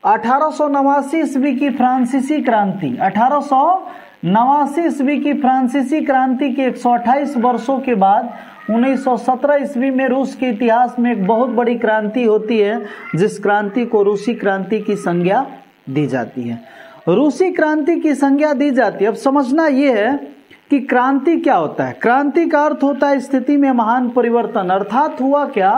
1889 ईस्वी की फ्रांसीसी क्रांति, 1889 ईस्वी की फ्रांसीसी क्रांति के 128 वर्षों के बाद 1917 ईस्वी में रूस के इतिहास में एक बहुत बड़ी क्रांति होती है, जिस क्रांति को रूसी क्रांति की संज्ञा दी जाती है। रूसी क्रांति की संज्ञा दी जाती है। अब समझना यह है कि क्रांति क्या होता है। क्रांति का अर्थ होता है स्थिति में महान परिवर्तन। अर्थात हुआ क्या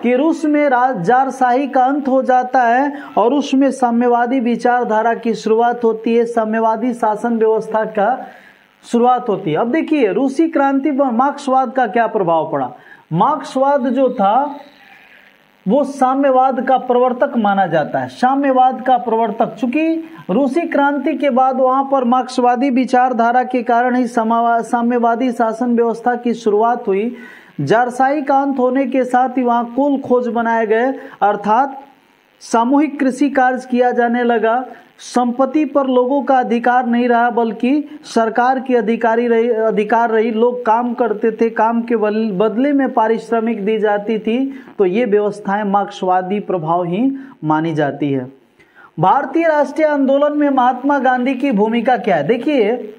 कि रूस में जारशाही का अंत हो जाता है और उसमें साम्यवादी विचारधारा की शुरुआत होती है, साम्यवादी शासन व्यवस्था का शुरुआत होती है। अब देखिए रूसी क्रांति पर मार्क्सवाद का क्या प्रभाव पड़ा। मार्क्सवाद जो था वो साम्यवाद का प्रवर्तक माना जाता है, साम्यवाद का प्रवर्तक। चूंकि रूसी क्रांति के बाद वहां पर मार्क्सवादी विचारधारा के कारण ही साम्यवादी शासन व्यवस्था की शुरुआत हुई। जारशाही का अंत होने के साथ ही वहां कुल खोज बनाए गए, अर्थात सामूहिक कृषि कार्य किया जाने लगा। संपत्ति पर लोगों का अधिकार नहीं रहा बल्कि सरकार की अधिकार रही। लोग काम करते थे, काम के बदले में पारिश्रमिक दी जाती थी। तो ये व्यवस्थाएं मार्क्सवादी प्रभाव ही मानी जाती है। भारतीय राष्ट्रीय आंदोलन में महात्मा गांधी की भूमिका क्या है। देखिए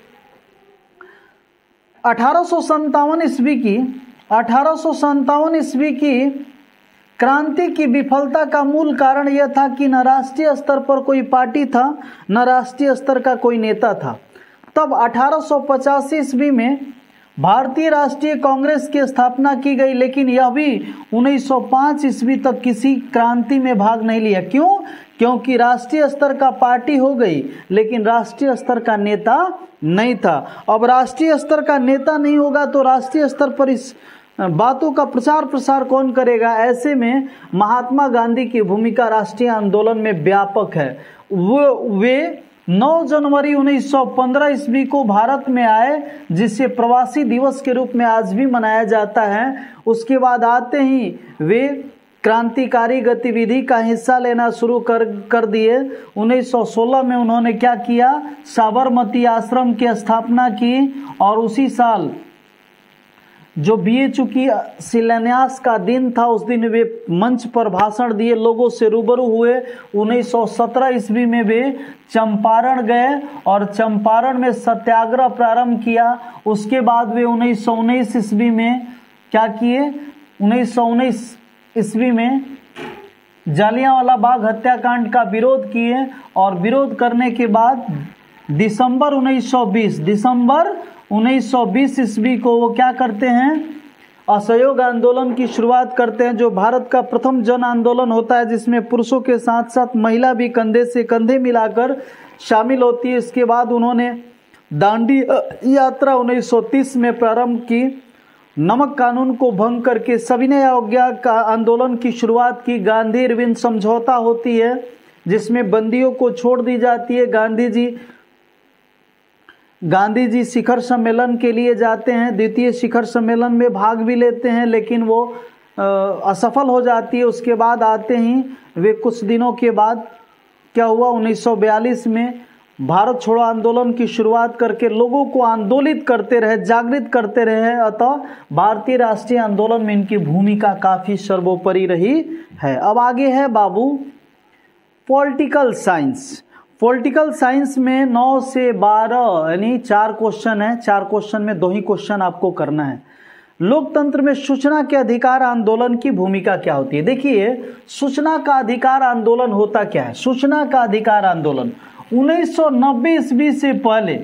1857 ईस्वी की क्रांति की विफलता का मूल कारण यह था कि न राष्ट्रीय स्तर पर कोई पार्टी था, न राष्ट्रीय स्तर का कोई नेता था। तब 1885 ईस्वी में भारतीय राष्ट्रीय कांग्रेस की स्थापना की गई, लेकिन यह भी 1905 ईस्वी तक किसी क्रांति में भाग नहीं लिया। क्यों? क्योंकि राष्ट्रीय स्तर का पार्टी हो गई लेकिन राष्ट्रीय स्तर का नेता नहीं था। अब राष्ट्रीय स्तर का नेता नहीं होगा तो राष्ट्रीय स्तर पर इस बातों का प्रचार प्रसार कौन करेगा। ऐसे में महात्मा गांधी की भूमिका राष्ट्रीय आंदोलन में व्यापक है। वे 9 जनवरी 1915 ईस्वी को भारत में आए, जिसे प्रवासी दिवस के रूप में आज भी मनाया जाता है। उसके बाद आते ही वे क्रांतिकारी गतिविधि का हिस्सा लेना शुरू कर दिए। 1916 में उन्होंने क्या किया, साबरमती आश्रम की स्थापना की और उसी साल जो बीएचयू की शिलान्यास का दिन था उस दिन वे मंच पर भाषण दिए, लोगों से रूबरू हुए। 1917 ईस्वी में वे चंपारण गए और चंपारण में सत्याग्रह प्रारंभ किया। उसके बाद वे 1919 ईस्वी में क्या किए, 1919 ईस्वी में जालियांवाला बाग हत्याकांड का विरोध किए और विरोध करने के बाद दिसंबर 1920 ईस्वी को वो क्या करते हैं, असहयोग आंदोलन की शुरुआत करते हैं, जो भारत का प्रथम जन आंदोलन होता है जिसमें पुरुषों के साथ साथ महिला भी कंधे से कंधे मिलाकर शामिल होती है। इसके बाद उन्होंने दांडी यात्रा 1930 में प्रारंभ की। नमक कानून को भंग करके सविनय अवज्ञा का आंदोलन की शुरुआत की। गांधी इरविन समझौता होती है जिसमें बंदियों को छोड़ दी जाती है। गांधी जी शिखर सम्मेलन के लिए जाते हैं, द्वितीय शिखर सम्मेलन में भाग भी लेते हैं लेकिन वो असफल हो जाती है। उसके बाद आते ही वे कुछ दिनों के बाद क्या हुआ, 1942 में भारत छोड़ो आंदोलन की शुरुआत करके लोगों को आंदोलित करते रहे, जागृत करते रहे। अतः भारतीय राष्ट्रीय आंदोलन में इनकी भूमिका काफी सर्वोपरि रही है। अब आगे है बाबू पॉलिटिकल साइंस। पॉलिटिकल साइंस में 9 से 12 यानी 4 क्वेश्चन है। 4 क्वेश्चन में 2 ही क्वेश्चन आपको करना है। लोकतंत्र में सूचना के अधिकार आंदोलन की भूमिका क्या होती है। देखिए सूचना का अधिकार आंदोलन होता क्या है। सूचना का अधिकार आंदोलन 1990 ईस्वी से पहले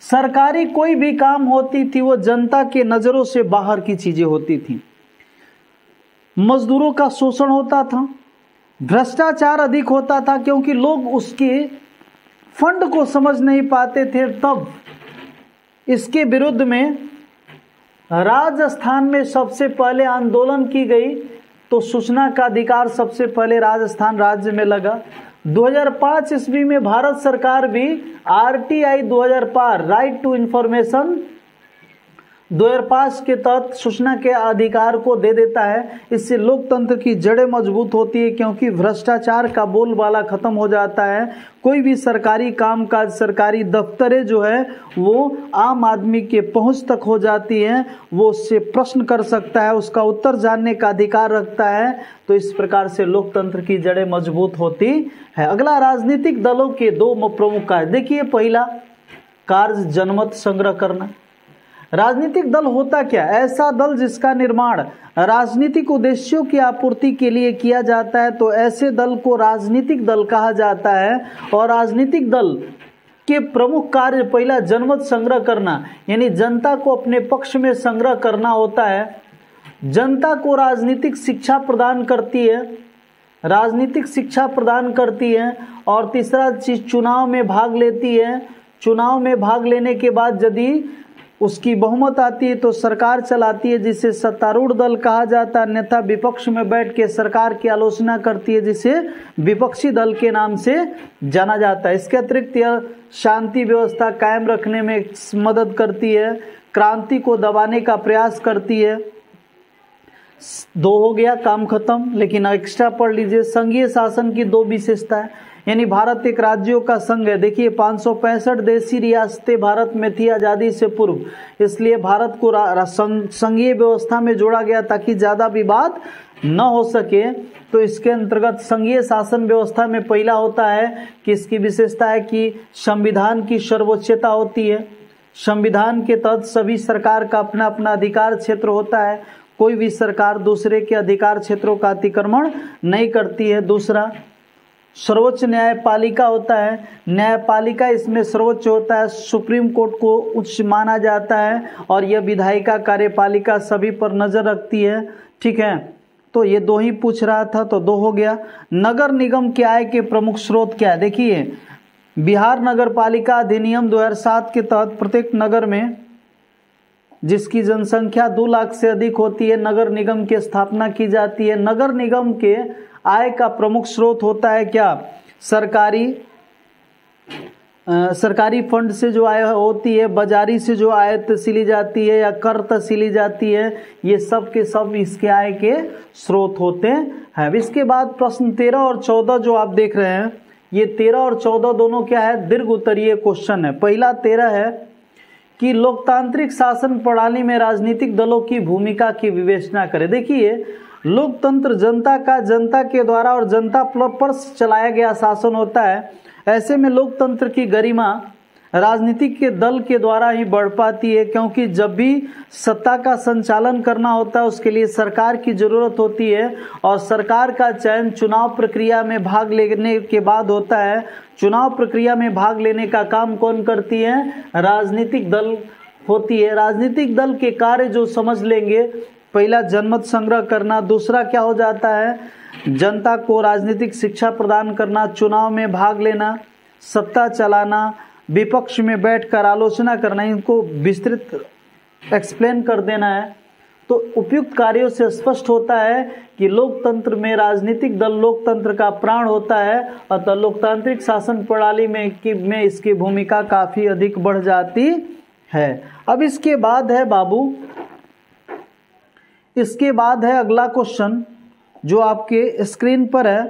सरकारी कोई भी काम होती थी वो जनता के नजरों से बाहर की चीजें होती थी। मजदूरों का शोषण होता था, भ्रष्टाचार अधिक होता था क्योंकि लोग उसके फंड को समझ नहीं पाते थे। तब इसके विरुद्ध में राजस्थान में सबसे पहले आंदोलन की गई तो सूचना का अधिकार सबसे पहले राजस्थान राज्य में लगा। 2005 ईस्वी में भारत सरकार भी आरटीआई 2005 राइट टू इंफॉर्मेशन 2005 के तहत सूचना के अधिकार को दे देता है। इससे लोकतंत्र की जड़ें मजबूत होती है क्योंकि भ्रष्टाचार का बोलबाला खत्म हो जाता है। कोई भी सरकारी कामकाज, सरकारी दफ्तरें जो है वो आम आदमी के पहुंच तक हो जाती हैं। वो उससे प्रश्न कर सकता है, उसका उत्तर जानने का अधिकार रखता है। तो इस प्रकार से लोकतंत्र की जड़ें मजबूत होती है। अगला राजनीतिक दलों के 2 प्रमुख कार्य। देखिए पहला कार्य जनमत संग्रह करना। राजनीतिक दल होता क्या, ऐसा दल जिसका निर्माण राजनीतिक उद्देश्यों की आपूर्ति के लिए किया जाता है तो ऐसे दल को राजनीतिक दल कहा जाता है। और राजनीतिक दल के प्रमुख कार्य पहला जनमत संग्रह करना, यानी जनता को अपने पक्ष में संग्रह करना होता है। जनता को राजनीतिक शिक्षा प्रदान करती है, राजनीतिक शिक्षा प्रदान करती है। और तीसरा चीज चुनाव में भाग लेती है। चुनाव में भाग लेने के बाद यदि उसकी बहुमत आती है तो सरकार चलाती है, जिसे सत्तारूढ़ दल कहा जाता है। अन्यथा विपक्ष में बैठ के सरकार की आलोचना करती है, जिसे विपक्षी दल के नाम से जाना जाता है। इसके अतिरिक्त यह शांति व्यवस्था कायम रखने में मदद करती है, क्रांति को दबाने का प्रयास करती है। 2 हो गया, काम खत्म। लेकिन एक्स्ट्रा पढ़ लीजिए, संघीय शासन की 2 विशेषताएं, यानी भारत एक राज्यों का संघ है। देखिए 565 देशी रियासतें भारत में थी आजादी से पूर्व, इसलिए भारत को संघीय व्यवस्था में जोड़ा गया ताकि ज्यादा विवाद न हो सके। तो इसके अंतर्गत संघीय शासन व्यवस्था में पहला होता है कि इसकी विशेषता है कि संविधान की सर्वोच्चता होती है। संविधान के तहत सभी सरकार का अपना अपना अधिकार क्षेत्र होता है, कोई भी सरकार दूसरे के अधिकार क्षेत्रों का अतिक्रमण नहीं करती है। दूसरा, सर्वोच्च न्यायपालिका होता है। न्यायपालिका इसमें सर्वोच्च होता है, सुप्रीम कोर्ट को उच्च माना जाता है। और यह विधायिका कार्यपालिका सभी पर नजर रखती है। ठीक है, तो ये 2 ही पूछ रहा था, तो 2 हो गया। नगर निगम के आय के प्रमुख स्रोत क्या है? देखिए बिहार नगर पालिका अधिनियम 2007 के तहत प्रत्येक नगर में जिसकी जनसंख्या 2 लाख से अधिक होती है, नगर निगम की स्थापना की जाती है। नगर निगम के आय का प्रमुख स्रोत होता है क्या? सरकारी फंड से जो आय होती है, बाजारी से जो आय तसीली जाती है या कर तसीली जाती है, ये सब के सब इसके आय के स्रोत होते हैं। इसके बाद प्रश्न 13 और 14 जो आप देख रहे हैं, ये 13 और 14 दोनों क्या है? दीर्घ उत्तरीय क्वेश्चन है। पहला 13 है कि लोकतांत्रिक शासन प्रणाली में राजनीतिक दलों की भूमिका की विवेचना करें। देखिए लोकतंत्र जनता का, जनता के द्वारा और जनता पर चलाया गया शासन होता है। ऐसे में लोकतंत्र की गरिमा राजनीतिक के दल के द्वारा ही बढ़ पाती है, क्योंकि जब भी सत्ता का संचालन करना होता है उसके लिए सरकार की जरूरत होती है। और सरकार का चयन चुनाव प्रक्रिया में भाग लेने के बाद होता है। चुनाव प्रक्रिया में भाग लेने का काम कौन करती है? राजनीतिक दल होती है। राजनीतिक दल के कार्य जो समझ लेंगे, पहला जनमत संग्रह करना, दूसरा क्या हो जाता है? जनता को राजनीतिक शिक्षा प्रदान करना, चुनाव में भाग लेना, सत्ता चलाना, विपक्ष में बैठकर आलोचना करना, इनको विस्तृत एक्सप्लेन कर देना है। तो उपयुक्त कार्यों से स्पष्ट होता है कि लोकतंत्र में राजनीतिक दल लोकतंत्र का प्राण होता है, अतः लोकतांत्रिक शासन प्रणाली में इसकी भूमिका काफी अधिक बढ़ जाती है। अब इसके बाद है बाबू, इसके बाद है अगला क्वेश्चन जो आपके स्क्रीन पर है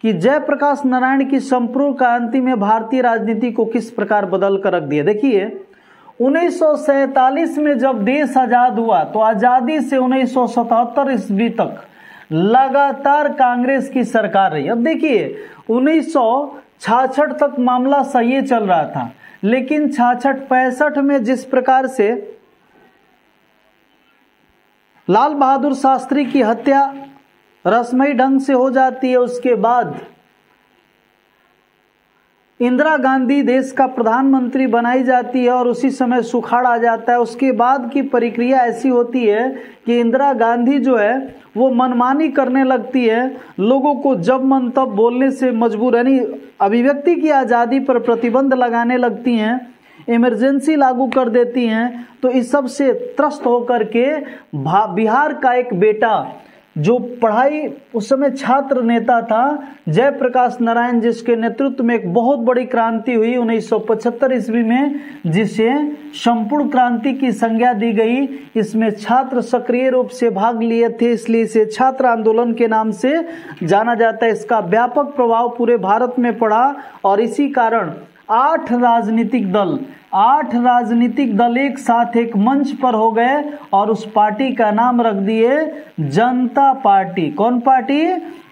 कि जयप्रकाश नारायण की संपूर्ण क्रांति में भारतीय राजनीति को किस प्रकार बदल कर रख दिया। देखिए 1947 में जब देश आजाद हुआ तो आजादी से 1977 ईस्वी तक लगातार कांग्रेस की सरकार रही। अब देखिए 1966 तक मामला सही चल रहा था, लेकिन 66-65 में जिस प्रकार से लाल बहादुर शास्त्री की हत्या रस्मी ढंग से हो जाती है, उसके बाद इंदिरा गांधी देश का प्रधानमंत्री बनाई जाती है और उसी समय सुखाड़ आ जाता है। उसके बाद की प्रक्रिया ऐसी होती है कि इंदिरा गांधी जो है वो मनमानी करने लगती है, लोगों को जब मन तब बोलने से मजबूर, यानी अभिव्यक्ति की आज़ादी पर प्रतिबंध लगाने लगती हैं, इमरजेंसी लागू कर देती हैं। तो इस सब से त्रस्त होकर के बिहार का एक बेटा जो पढ़ाई उस समय छात्र नेता था जयप्रकाश नारायण, जिसके नेतृत्व में एक बहुत बड़ी क्रांति हुई 1975 ईस्वी में, जिसे संपूर्ण क्रांति की संज्ञा दी गई। इसमें छात्र सक्रिय रूप से भाग लिए थे, इसलिए इसे छात्र आंदोलन के नाम से जाना जाता है। इसका व्यापक प्रभाव पूरे भारत में पड़ा और इसी कारण 8 राजनीतिक दल एक साथ एक मंच पर हो गए और उस पार्टी का नाम रख दिए जनता पार्टी। कौन पार्टी?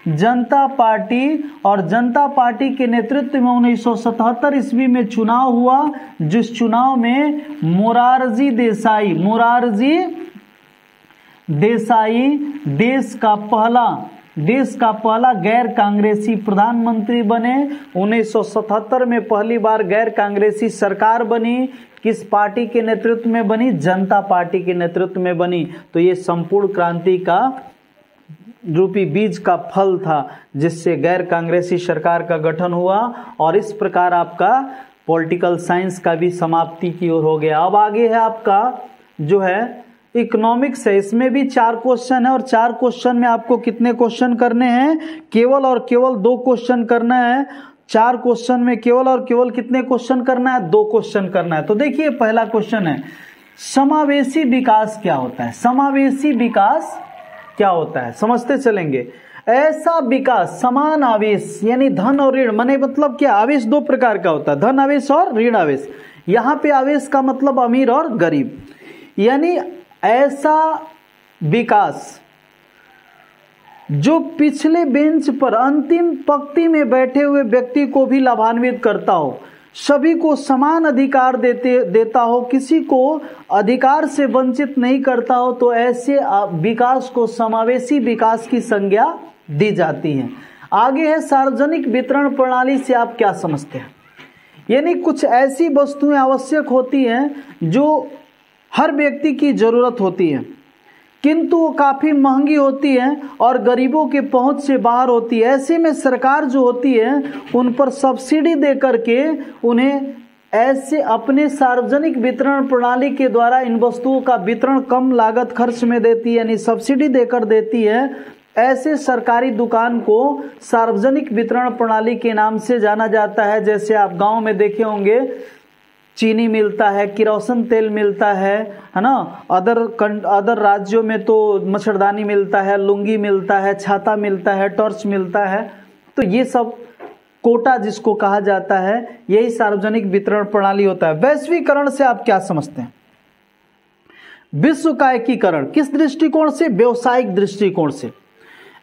जनता पार्टी। और जनता पार्टी के नेतृत्व में 1977 ईस्वी में चुनाव हुआ, जिस चुनाव में मोरारजी देसाई देश का पहला देश का पहला गैर कांग्रेसी प्रधानमंत्री बने। 1977 में पहली बार गैर कांग्रेसी सरकार बनी। किस पार्टी के नेतृत्व में बनी? जनता पार्टी के नेतृत्व में बनी। तो ये संपूर्ण क्रांति का रूपी बीज का फल था जिससे गैर कांग्रेसी सरकार का गठन हुआ और इस प्रकार आपका पॉलिटिकल साइंस का भी समाप्ति की ओर हो गया। अब आगे है आपका जो है इकोनॉमिक्स है। इसमें भी 4 क्वेश्चन है और 4 क्वेश्चन में आपको कितने क्वेश्चन करने हैं? केवल और केवल 2 क्वेश्चन करना है। 4 क्वेश्चन में केवल और केवल कितने क्वेश्चन करना है? 2 क्वेश्चन करना है। तो देखिए पहला क्वेश्चन है, समावेशी विकास क्या होता है? समावेशी विकास क्या होता है समझते चलेंगे। ऐसा विकास, समान आवेश यानी धन और ऋण, माने मतलब क्या? आवेश 2 प्रकार का होता है, धन आवेश और ऋण आवेश। यहां पे आवेश का मतलब अमीर और गरीब, यानी ऐसा विकास जो पिछले बेंच पर अंतिम पंक्ति में बैठे हुए व्यक्ति को भी लाभान्वित करता हो, सभी को समान अधिकार देता हो, किसी को अधिकार से वंचित नहीं करता हो, तो ऐसे विकास को समावेशी विकास की संज्ञा दी जाती है। आगे है सार्वजनिक वितरण प्रणाली से आप क्या समझते हैं? यानी कुछ ऐसी वस्तुएं आवश्यक होती हैं जो हर व्यक्ति की जरूरत होती है किंतु वो काफी महंगी होती है और गरीबों के पहुंच से बाहर होती है। ऐसे में सरकार जो होती है उन पर सब्सिडी दे करके उन्हें ऐसे अपने सार्वजनिक वितरण प्रणाली के द्वारा इन वस्तुओं का वितरण कम लागत खर्च में देती है, यानी सब्सिडी देकर देती है। ऐसे सरकारी दुकान को सार्वजनिक वितरण प्रणाली के नाम से जाना जाता है। जैसे आप गांव में देखे होंगे चीनी मिलता है, किरोसिन तेल मिलता है ना। अदर राज्यों में तो मच्छरदानी मिलता है, लुंगी मिलता है, छाता मिलता है, टॉर्च मिलता है। तो ये सब कोटा जिसको कहा जाता है, यही सार्वजनिक वितरण प्रणाली होता है। वैश्वीकरण से आप क्या समझते हैं? विश्व का एकीकरण किस दृष्टिकोण से? व्यवसायिक दृष्टिकोण से।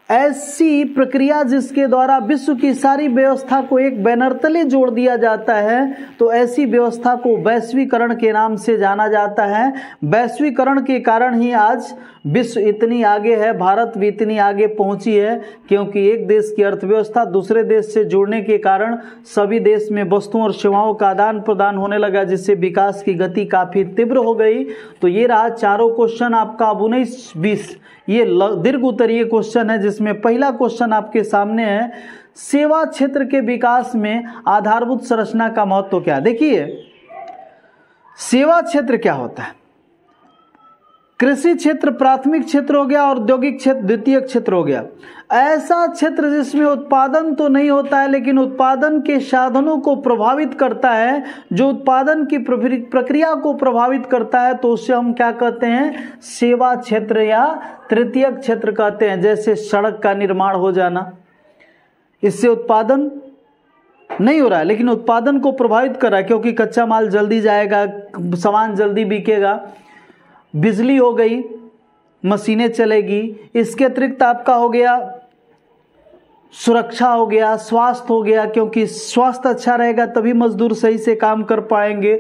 ऐसी प्रक्रिया जिसके द्वारा विश्व की सारी व्यवस्था को एक बैनर तले जोड़ दिया जाता है, तो ऐसी व्यवस्था को वैश्वीकरण के नाम से जाना जाता है। वैश्वीकरण के कारण ही आज विश्व इतनी आगे है, भारत भी इतनी आगे पहुंची है, क्योंकि एक देश की अर्थव्यवस्था दूसरे देश से जुड़ने के कारण सभी देश में वस्तुओं और सेवाओं का आदान प्रदान होने लगा, जिससे विकास की गति काफी तीव्र हो गई। तो ये रहा चारों क्वेश्चन आपका। अब 19-20 ये दीर्घ उत्तरीय क्वेश्चन है, जिसमें पहला क्वेश्चन आपके सामने है, सेवा क्षेत्र के विकास में आधारभूत संरचना का महत्व क्या? देखिए सेवा क्षेत्र क्या होता है? कृषि क्षेत्र प्राथमिक क्षेत्र हो गया, औद्योगिक क्षेत्र द्वितीय क्षेत्र हो गया। ऐसा क्षेत्र जिसमें उत्पादन तो नहीं होता है लेकिन उत्पादन के साधनों को प्रभावित करता है, जो उत्पादन की प्रक्रिया को प्रभावित करता है, तो उसे हम क्या कहते हैं? सेवा क्षेत्र या तृतीय क्षेत्र कहते हैं। जैसे सड़क का निर्माण हो जाना, इससे उत्पादन नहीं हो रहा है लेकिन उत्पादन को प्रभावित कर रहा है, क्योंकि कच्चा माल जल्दी जाएगा, सामान जल्दी बिकेगा। बिजली हो गई, मशीनें चलेगी। इसके अतिरिक्त आपका हो गया सुरक्षा हो गया, स्वास्थ्य हो गया, क्योंकि स्वास्थ्य अच्छा रहेगा तभी मजदूर सही से काम कर पाएंगे।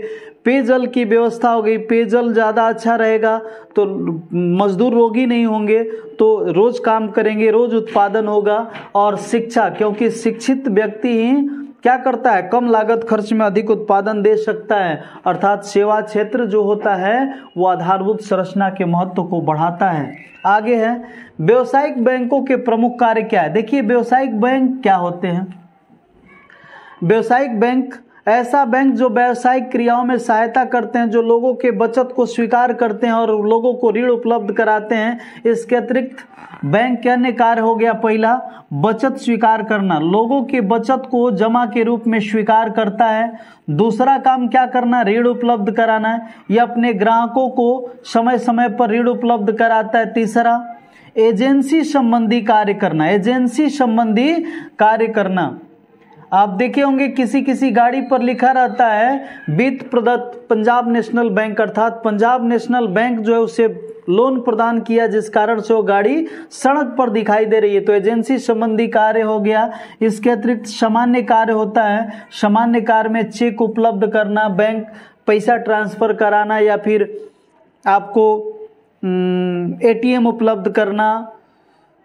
पेयजल की व्यवस्था हो गई, पेयजल ज़्यादा अच्छा रहेगा तो मजदूर रोगी नहीं होंगे, तो रोज काम करेंगे, रोज उत्पादन होगा। और शिक्षा, क्योंकि शिक्षित व्यक्ति ही क्या करता है? कम लागत खर्च में अधिक उत्पादन दे सकता है। अर्थात सेवा क्षेत्र जो होता है वो आधारभूत संरचना के महत्व को बढ़ाता है। आगे है व्यावसायिक बैंकों के प्रमुख कार्य क्या है? देखिए व्यावसायिक बैंक क्या होते हैं? व्यावसायिक बैंक ऐसा बैंक जो व्यावसायिक क्रियाओं में सहायता करते हैं, जो लोगों के बचत को स्वीकार करते हैं और लोगों को ऋण उपलब्ध कराते हैं। इसके अतिरिक्त बैंक के अन्य कार्य हो गया, पहला बचत स्वीकार करना, लोगों के बचत को जमा के रूप में स्वीकार करता है। दूसरा काम क्या करना? ऋण उपलब्ध कराना है, यह अपने ग्राहकों को समय समय पर ऋण उपलब्ध कराता है। तीसरा एजेंसी संबंधी कार्य करना, एजेंसी संबंधी कार्य करना। आप देखे होंगे किसी किसी गाड़ी पर लिखा रहता है वित्त प्रदत्त पंजाब नेशनल बैंक, अर्थात पंजाब नेशनल बैंक जो है उसे लोन प्रदान किया, जिस कारण से वो गाड़ी सड़क पर दिखाई दे रही है। तो एजेंसी संबंधी कार्य हो गया। इसके अतिरिक्त सामान्य कार्य होता है। सामान्य कार्य में चेक उपलब्ध करना, बैंक पैसा ट्रांसफर कराना, या फिर आपको एटीएम उपलब्ध करना,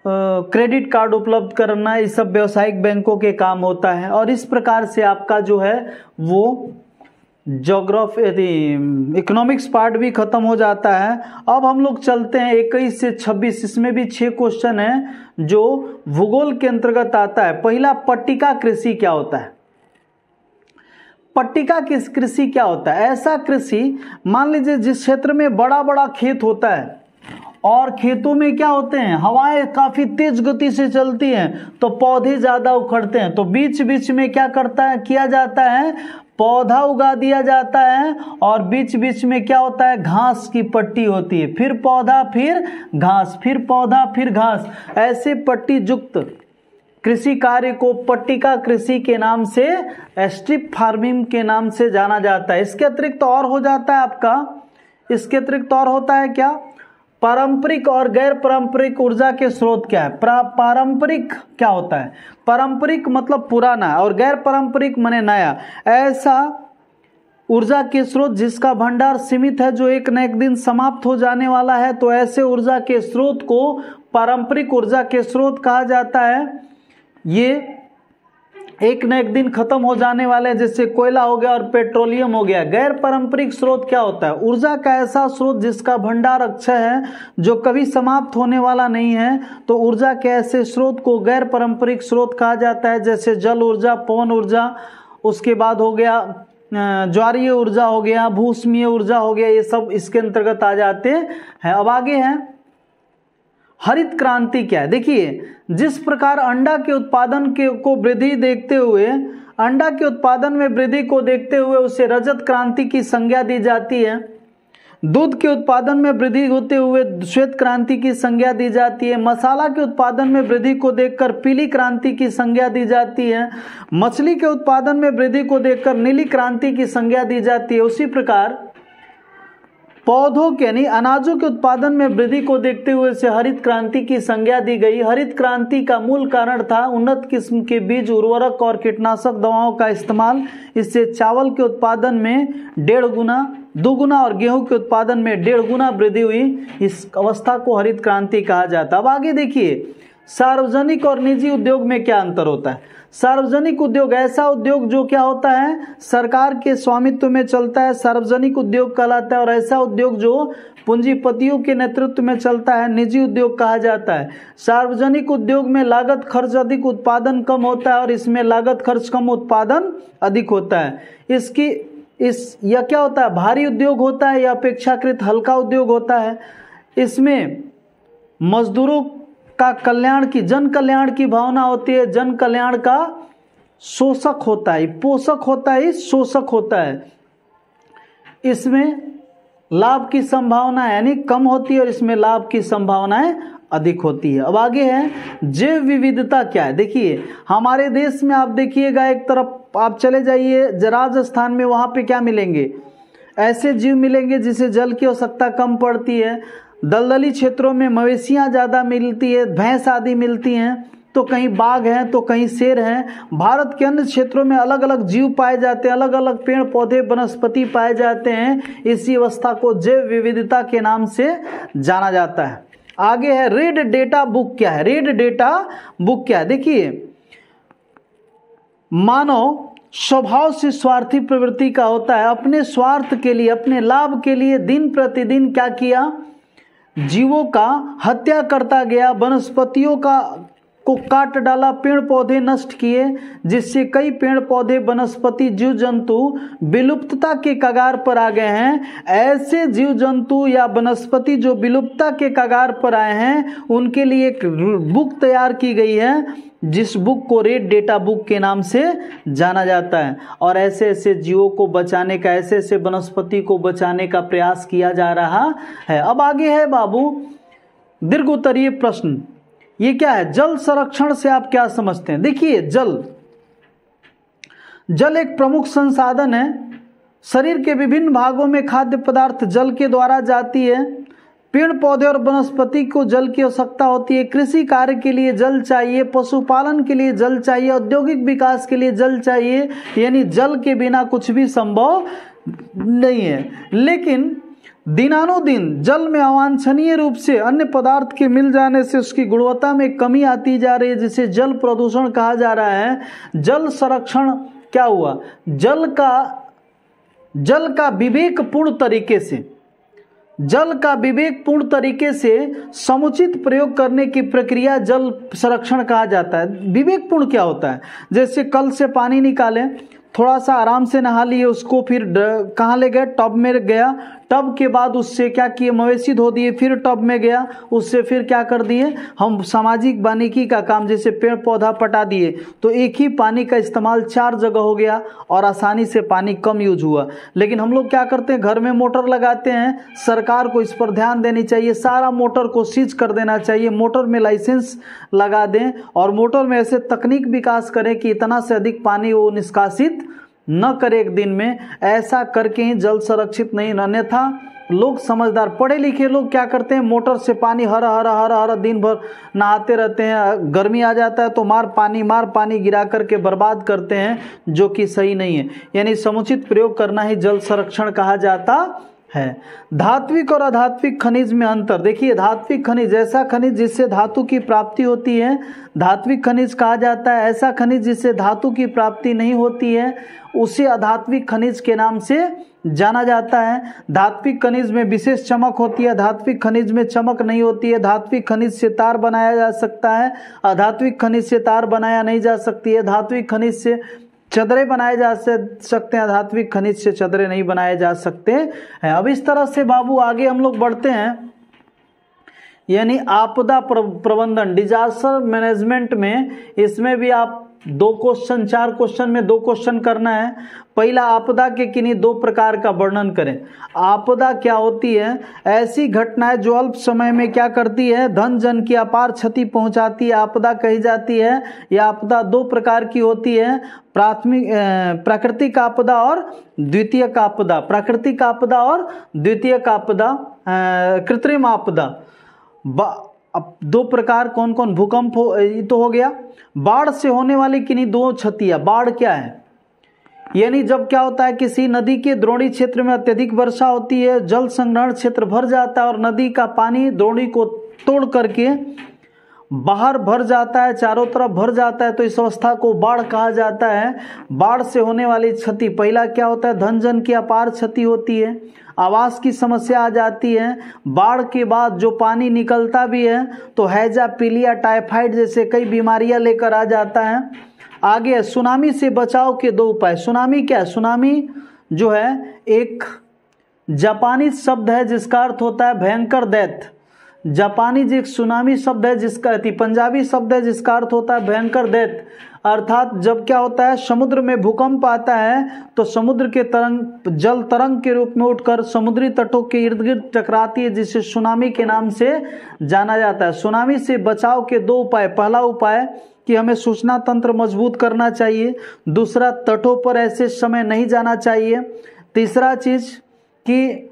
क्रेडिट कार्ड उपलब्ध करना, ये सब व्यवसायिक बैंकों के काम होता है। और इस प्रकार से आपका जो है वो ज्योग्राफी इकोनॉमिक्स पार्ट भी खत्म हो जाता है। अब हम लोग चलते हैं 21 से 26, इसमें भी 6 क्वेश्चन है जो भूगोल के अंतर्गत आता है। पहला, पट्टिका कृषि क्या होता है? पट्टिका कृषि क्या होता है? ऐसा कृषि, मान लीजिए जिस क्षेत्र में बड़ा बड़ा खेत होता है और खेतों में क्या होते हैं, हवाएं काफी तेज गति से चलती हैं तो पौधे ज्यादा उखड़ते हैं, तो बीच बीच में क्या किया जाता है, पौधा उगा दिया जाता है और बीच बीच में क्या होता है, घास की पट्टी होती है, फिर पौधा फिर घास, फिर पौधा फिर घास। ऐसे पट्टी युक्त कृषि कार्य को पट्टिका कृषि के नाम से, स्ट्रिप फार्मिंग के नाम से जाना जाता है। इसके अतिरिक्त और हो जाता है आपका, इसके अतिरिक्त और होता है क्या, पारंपरिक और गैर पारंपरिक ऊर्जा के स्रोत क्या है? पारंपरिक क्या होता है? पारंपरिक मतलब पुराना और गैर पारंपरिक माने नया। ऐसा ऊर्जा के स्रोत जिसका भंडार सीमित है, जो एक न एक दिन समाप्त हो जाने वाला है, तो ऐसे ऊर्जा के स्रोत को पारंपरिक ऊर्जा के स्रोत कहा जाता है। ये एक न एक दिन खत्म हो जाने वाले, जैसे कोयला हो गया और पेट्रोलियम हो गया। गैर पारंपरिक स्रोत क्या होता है? ऊर्जा का ऐसा स्रोत जिसका भंडार अक्षय है, जो कभी समाप्त होने वाला नहीं है, तो ऊर्जा के ऐसे स्रोत को गैर पारंपरिक स्रोत कहा जाता है। जैसे जल ऊर्जा, पवन ऊर्जा, उसके बाद हो गया ज्वारीय ऊर्जा हो गया, भूस्मीय ऊर्जा हो गया, ये सब इसके अंतर्गत आ जाते हैं। अब आगे है हरित क्रांति क्या है? देखिए, जिस प्रकार अंडा के उत्पादन को वृद्धि देखते हुए, अंडा के उत्पादन में वृद्धि को देखते हुए उसे रजत क्रांति की संज्ञा दी जाती है। दूध के उत्पादन में वृद्धि होते हुए श्वेत क्रांति की संज्ञा दी जाती है। मसाला के उत्पादन में वृद्धि को देखकर पीली क्रांति की संज्ञा दी जाती है। मछली के उत्पादन में वृद्धि को देखकर नीली क्रांति की संज्ञा दी जाती है। उसी प्रकार पौधों के यानी अनाजों के उत्पादन में वृद्धि को देखते हुए इसे हरित क्रांति की संज्ञा दी गई। हरित क्रांति का मूल कारण था उन्नत किस्म के बीज, उर्वरक और कीटनाशक दवाओं का इस्तेमाल। इससे चावल के उत्पादन में 1.5 गुना, 2 गुना और गेहूं के उत्पादन में 1.5 गुना वृद्धि हुई। इस अवस्था को हरित क्रांति कहा जाता है। अब आगे देखिए, सार्वजनिक और निजी उद्योग में क्या अंतर होता है? सार्वजनिक उद्योग ऐसा उद्योग जो क्या होता है, सरकार के स्वामित्व में चलता है, सार्वजनिक उद्योग कहलाता है। और ऐसा उद्योग जो पूंजीपतियों के नेतृत्व में चलता है, निजी उद्योग कहा जाता है। सार्वजनिक उद्योग में लागत खर्च अधिक, उत्पादन कम होता है, और इसमें लागत खर्च कम, उत्पादन अधिक होता है। यह क्या होता है, भारी उद्योग होता है या अपेक्षाकृत हल्का उद्योग होता है। इसमें मजदूरों का कल्याण की, जन कल्याण की भावना होती है। जन कल्याण का शोषक होता है, पोषक होता है, शोषक होता है। इसमें लाभ की संभावना यानी कम होती है और इसमें लाभ की संभावनाएं अधिक होती है। अब आगे है जैव विविधता क्या है? देखिए, हमारे देश में आप देखिएगा, एक तरफ आप चले जाइए राजस्थान में, वहां पे क्या मिलेंगे, ऐसे जीव मिलेंगे जिसे जल की आवश्यकता कम पड़ती है। दलदली क्षेत्रों में मवेशियां ज्यादा मिलती है, भैंस आदि मिलती हैं, तो कहीं बाघ हैं तो कहीं शेर हैं। भारत के अन्य क्षेत्रों में अलग अलग जीव पाए जाते हैं, अलग अलग पेड़ पौधे वनस्पति पाए जाते हैं। इसी अवस्था को जैव विविधता के नाम से जाना जाता है। आगे है रेड डेटा बुक क्या है? रेड डेटा बुक क्या है? देखिए, मानव स्वभाव से स्वार्थी प्रवृत्ति का होता है। अपने स्वार्थ के लिए, अपने लाभ के लिए दिन प्रतिदिन क्या किया, जीवों का हत्या करता गया, वनस्पतियों को काट डाला, पेड़ पौधे नष्ट किए, जिससे कई पेड़ पौधे, वनस्पति, जीव जंतु विलुप्तता के कगार पर आ गए हैं। ऐसे जीव जंतु या वनस्पति जो विलुप्तता के कगार पर आए हैं, उनके लिए एक बुक तैयार की गई है, जिस बुक को रेड डेटा बुक के नाम से जाना जाता है। और ऐसे ऐसे जीवों को बचाने का, ऐसे ऐसे वनस्पति को बचाने का प्रयास किया जा रहा है। अब आगे है बाबू दीर्घ उत्तरीय प्रश्न। ये क्या है? जल संरक्षण से आप क्या समझते हैं? देखिए, जल एक प्रमुख संसाधन है। शरीर के विभिन्न भागों में खाद्य पदार्थ जल के द्वारा जाती है। पेड़ पौधे और वनस्पति को जल की आवश्यकता होती है। कृषि कार्य के लिए जल चाहिए, पशुपालन के लिए जल चाहिए, औद्योगिक विकास के लिए जल चाहिए। यानी जल के बिना कुछ भी संभव नहीं है। लेकिन दिनानुदिन जल में अवांछनीय रूप से अन्य पदार्थ के मिल जाने से उसकी गुणवत्ता में कमी आती जा रही है, जिसे जल प्रदूषण कहा जा रहा है। जल संरक्षण क्या हुआ, जल का विवेकपूर्ण तरीके से समुचित प्रयोग करने की प्रक्रिया जल संरक्षण कहा जाता है। विवेकपूर्ण क्या होता है, जैसे कल से पानी निकाले, थोड़ा सा आराम से नहा लिए, उसको फिर कहाँ ले गए, टब में गया, टब के बाद उससे क्या किए, मवेशी धो दिए, फिर टब में गया, उससे फिर क्या कर दिए हम, सामाजिक वानिकी का काम, जैसे पेड़ पौधा पटा दिए, तो एक ही पानी का इस्तेमाल 4 जगह हो गया और आसानी से पानी कम यूज हुआ। लेकिन हम लोग क्या करते हैं, घर में मोटर लगाते हैं, सरकार को इस पर ध्यान देनी चाहिए, सारा मोटर को सीज कर देना चाहिए, मोटर में लाइसेंस लगा दें और मोटर में ऐसे तकनीक विकास करें कि इतना से अधिक पानी वो निष्कासित न करे एक दिन में। ऐसा करके ही जल संरक्षित नहीं, अन्यथा लोग समझदार पढ़े लिखे लोग क्या करते हैं, मोटर से पानी हर दिन भर नहाते रहते हैं, गर्मी आ जाता है तो मार पानी गिरा करके बर्बाद करते हैं, जो कि सही नहीं है। यानी समुचित प्रयोग करना ही जल संरक्षण कहा जाता है। धात्विक और अधात्विक खनिज में अंतर देखिए, धात्विक खनिज ऐसा खनिज जिससे धातु की प्राप्ति होती है, धात्विक खनिज कहा जाता है। ऐसा खनिज जिससे धातु की प्राप्ति नहीं होती है उसे अधात्विक खनिज के नाम से जाना जाता है। धात्विक खनिज में विशेष चमक होती है, धात्विक खनिज में चमक नहीं होती है। धात्विक खनिज से तार बनाया जा सकता है, अधात्विक खनिज से तार बनाया नहीं जा सकती है। धात्विक खनिज से चदरे बनाए जा सकते हैं, धात्विक खनिज से चदरे नहीं बनाए जा सकते हैं। अब इस तरह से बाबू आगे हम लोग बढ़ते हैं, यानी आपदा प्रबंधन, डिजास्टर मैनेजमेंट में, इसमें भी आप 2 क्वेश्चन, 4 क्वेश्चन में 2 क्वेश्चन करना है। पहला, आपदा के किन्हीं 2 प्रकार का वर्णन करें। आपदा क्या होती है, ऐसी घटनाएं जो अल्प समय में क्या करती है, धन जन की अपार क्षति पहुंचाती है, आपदा कही जाती है। यह आपदा 2 प्रकार की होती है, प्राकृतिक आपदा और द्वितीयक आपदा। प्राकृतिक आपदा और द्वितीयक आपदा, कृत्रिम आपदा। अब 2 प्रकार कौन कौन, भूकंप तो हो गया। बाढ़ से होने वाली किन्हीं 2 क्षतियां। बाढ़ क्या है, यानी जब क्या होता है, किसी नदी के द्रोणी क्षेत्र में अत्यधिक वर्षा होती है, जल संग्रहण क्षेत्र भर जाता है और नदी का पानी द्रोणी को तोड़ करके बाहर भर जाता है, चारों तरफ भर जाता है, तो इस अवस्था को बाढ़ कहा जाता है। बाढ़ से होने वाली क्षति, पहला क्या होता है, धन जन की अपार क्षति होती है, आवास की समस्या आ जाती है। बाढ़ के बाद जो पानी निकलता भी है तो हैजा, पीलिया, टाइफाइड जैसे कई बीमारियां लेकर आ जाता है। आगे सुनामी से बचाव के 2 उपाय। सुनामी क्या है, सुनामी जो है एक जापानी शब्द है जिसका अर्थ होता है भयंकर दैत्य। जापानी जो एक सुनामी शब्द है जिसका, पंजाबी शब्द है जिसका अर्थ होता है भयंकर दैत्य। अर्थात जब क्या होता है, समुद्र में भूकंप आता है तो समुद्र के तरंग जल तरंग के रूप में उठकर समुद्री तटों के इर्द गिर्द टकराती है, जिसे सुनामी के नाम से जाना जाता है। सुनामी से बचाव के 2 उपाय। पहला उपाय कि हमें सूचना तंत्र मजबूत करना चाहिए, दूसरा तटों पर ऐसे समय नहीं जाना चाहिए, तीसरा चीज कि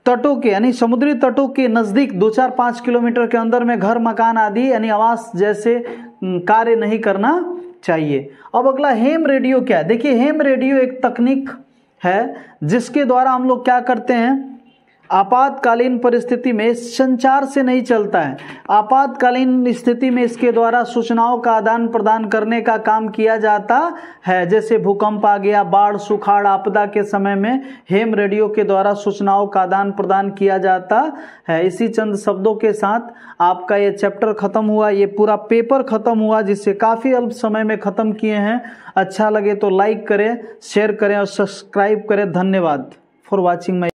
तटों के यानी समुद्री तटों के नजदीक 2-4-5 किलोमीटर के अंदर में घर मकान आदि यानी आवास जैसे कार्य नहीं करना चाहिए। अब अगला हेम रेडियो क्या है, देखिए हेम रेडियो एक तकनीक है जिसके द्वारा हम लोग क्या करते हैं, आपातकालीन परिस्थिति में संचार से नहीं चलता है, आपातकालीन स्थिति में इसके द्वारा सूचनाओं का आदान प्रदान करने का काम किया जाता है। जैसे भूकंप आ गया, बाढ़, सुखाड़, आपदा के समय में हेम रेडियो के द्वारा सूचनाओं का आदान प्रदान किया जाता है। इसी चंद शब्दों के साथ आपका ये चैप्टर खत्म हुआ, ये पूरा पेपर खत्म हुआ, जिससे काफी अल्प समय में खत्म किए हैं। अच्छा लगे तो लाइक करें, शेयर करें और सब्सक्राइब करें। धन्यवाद फॉर वॉचिंग माय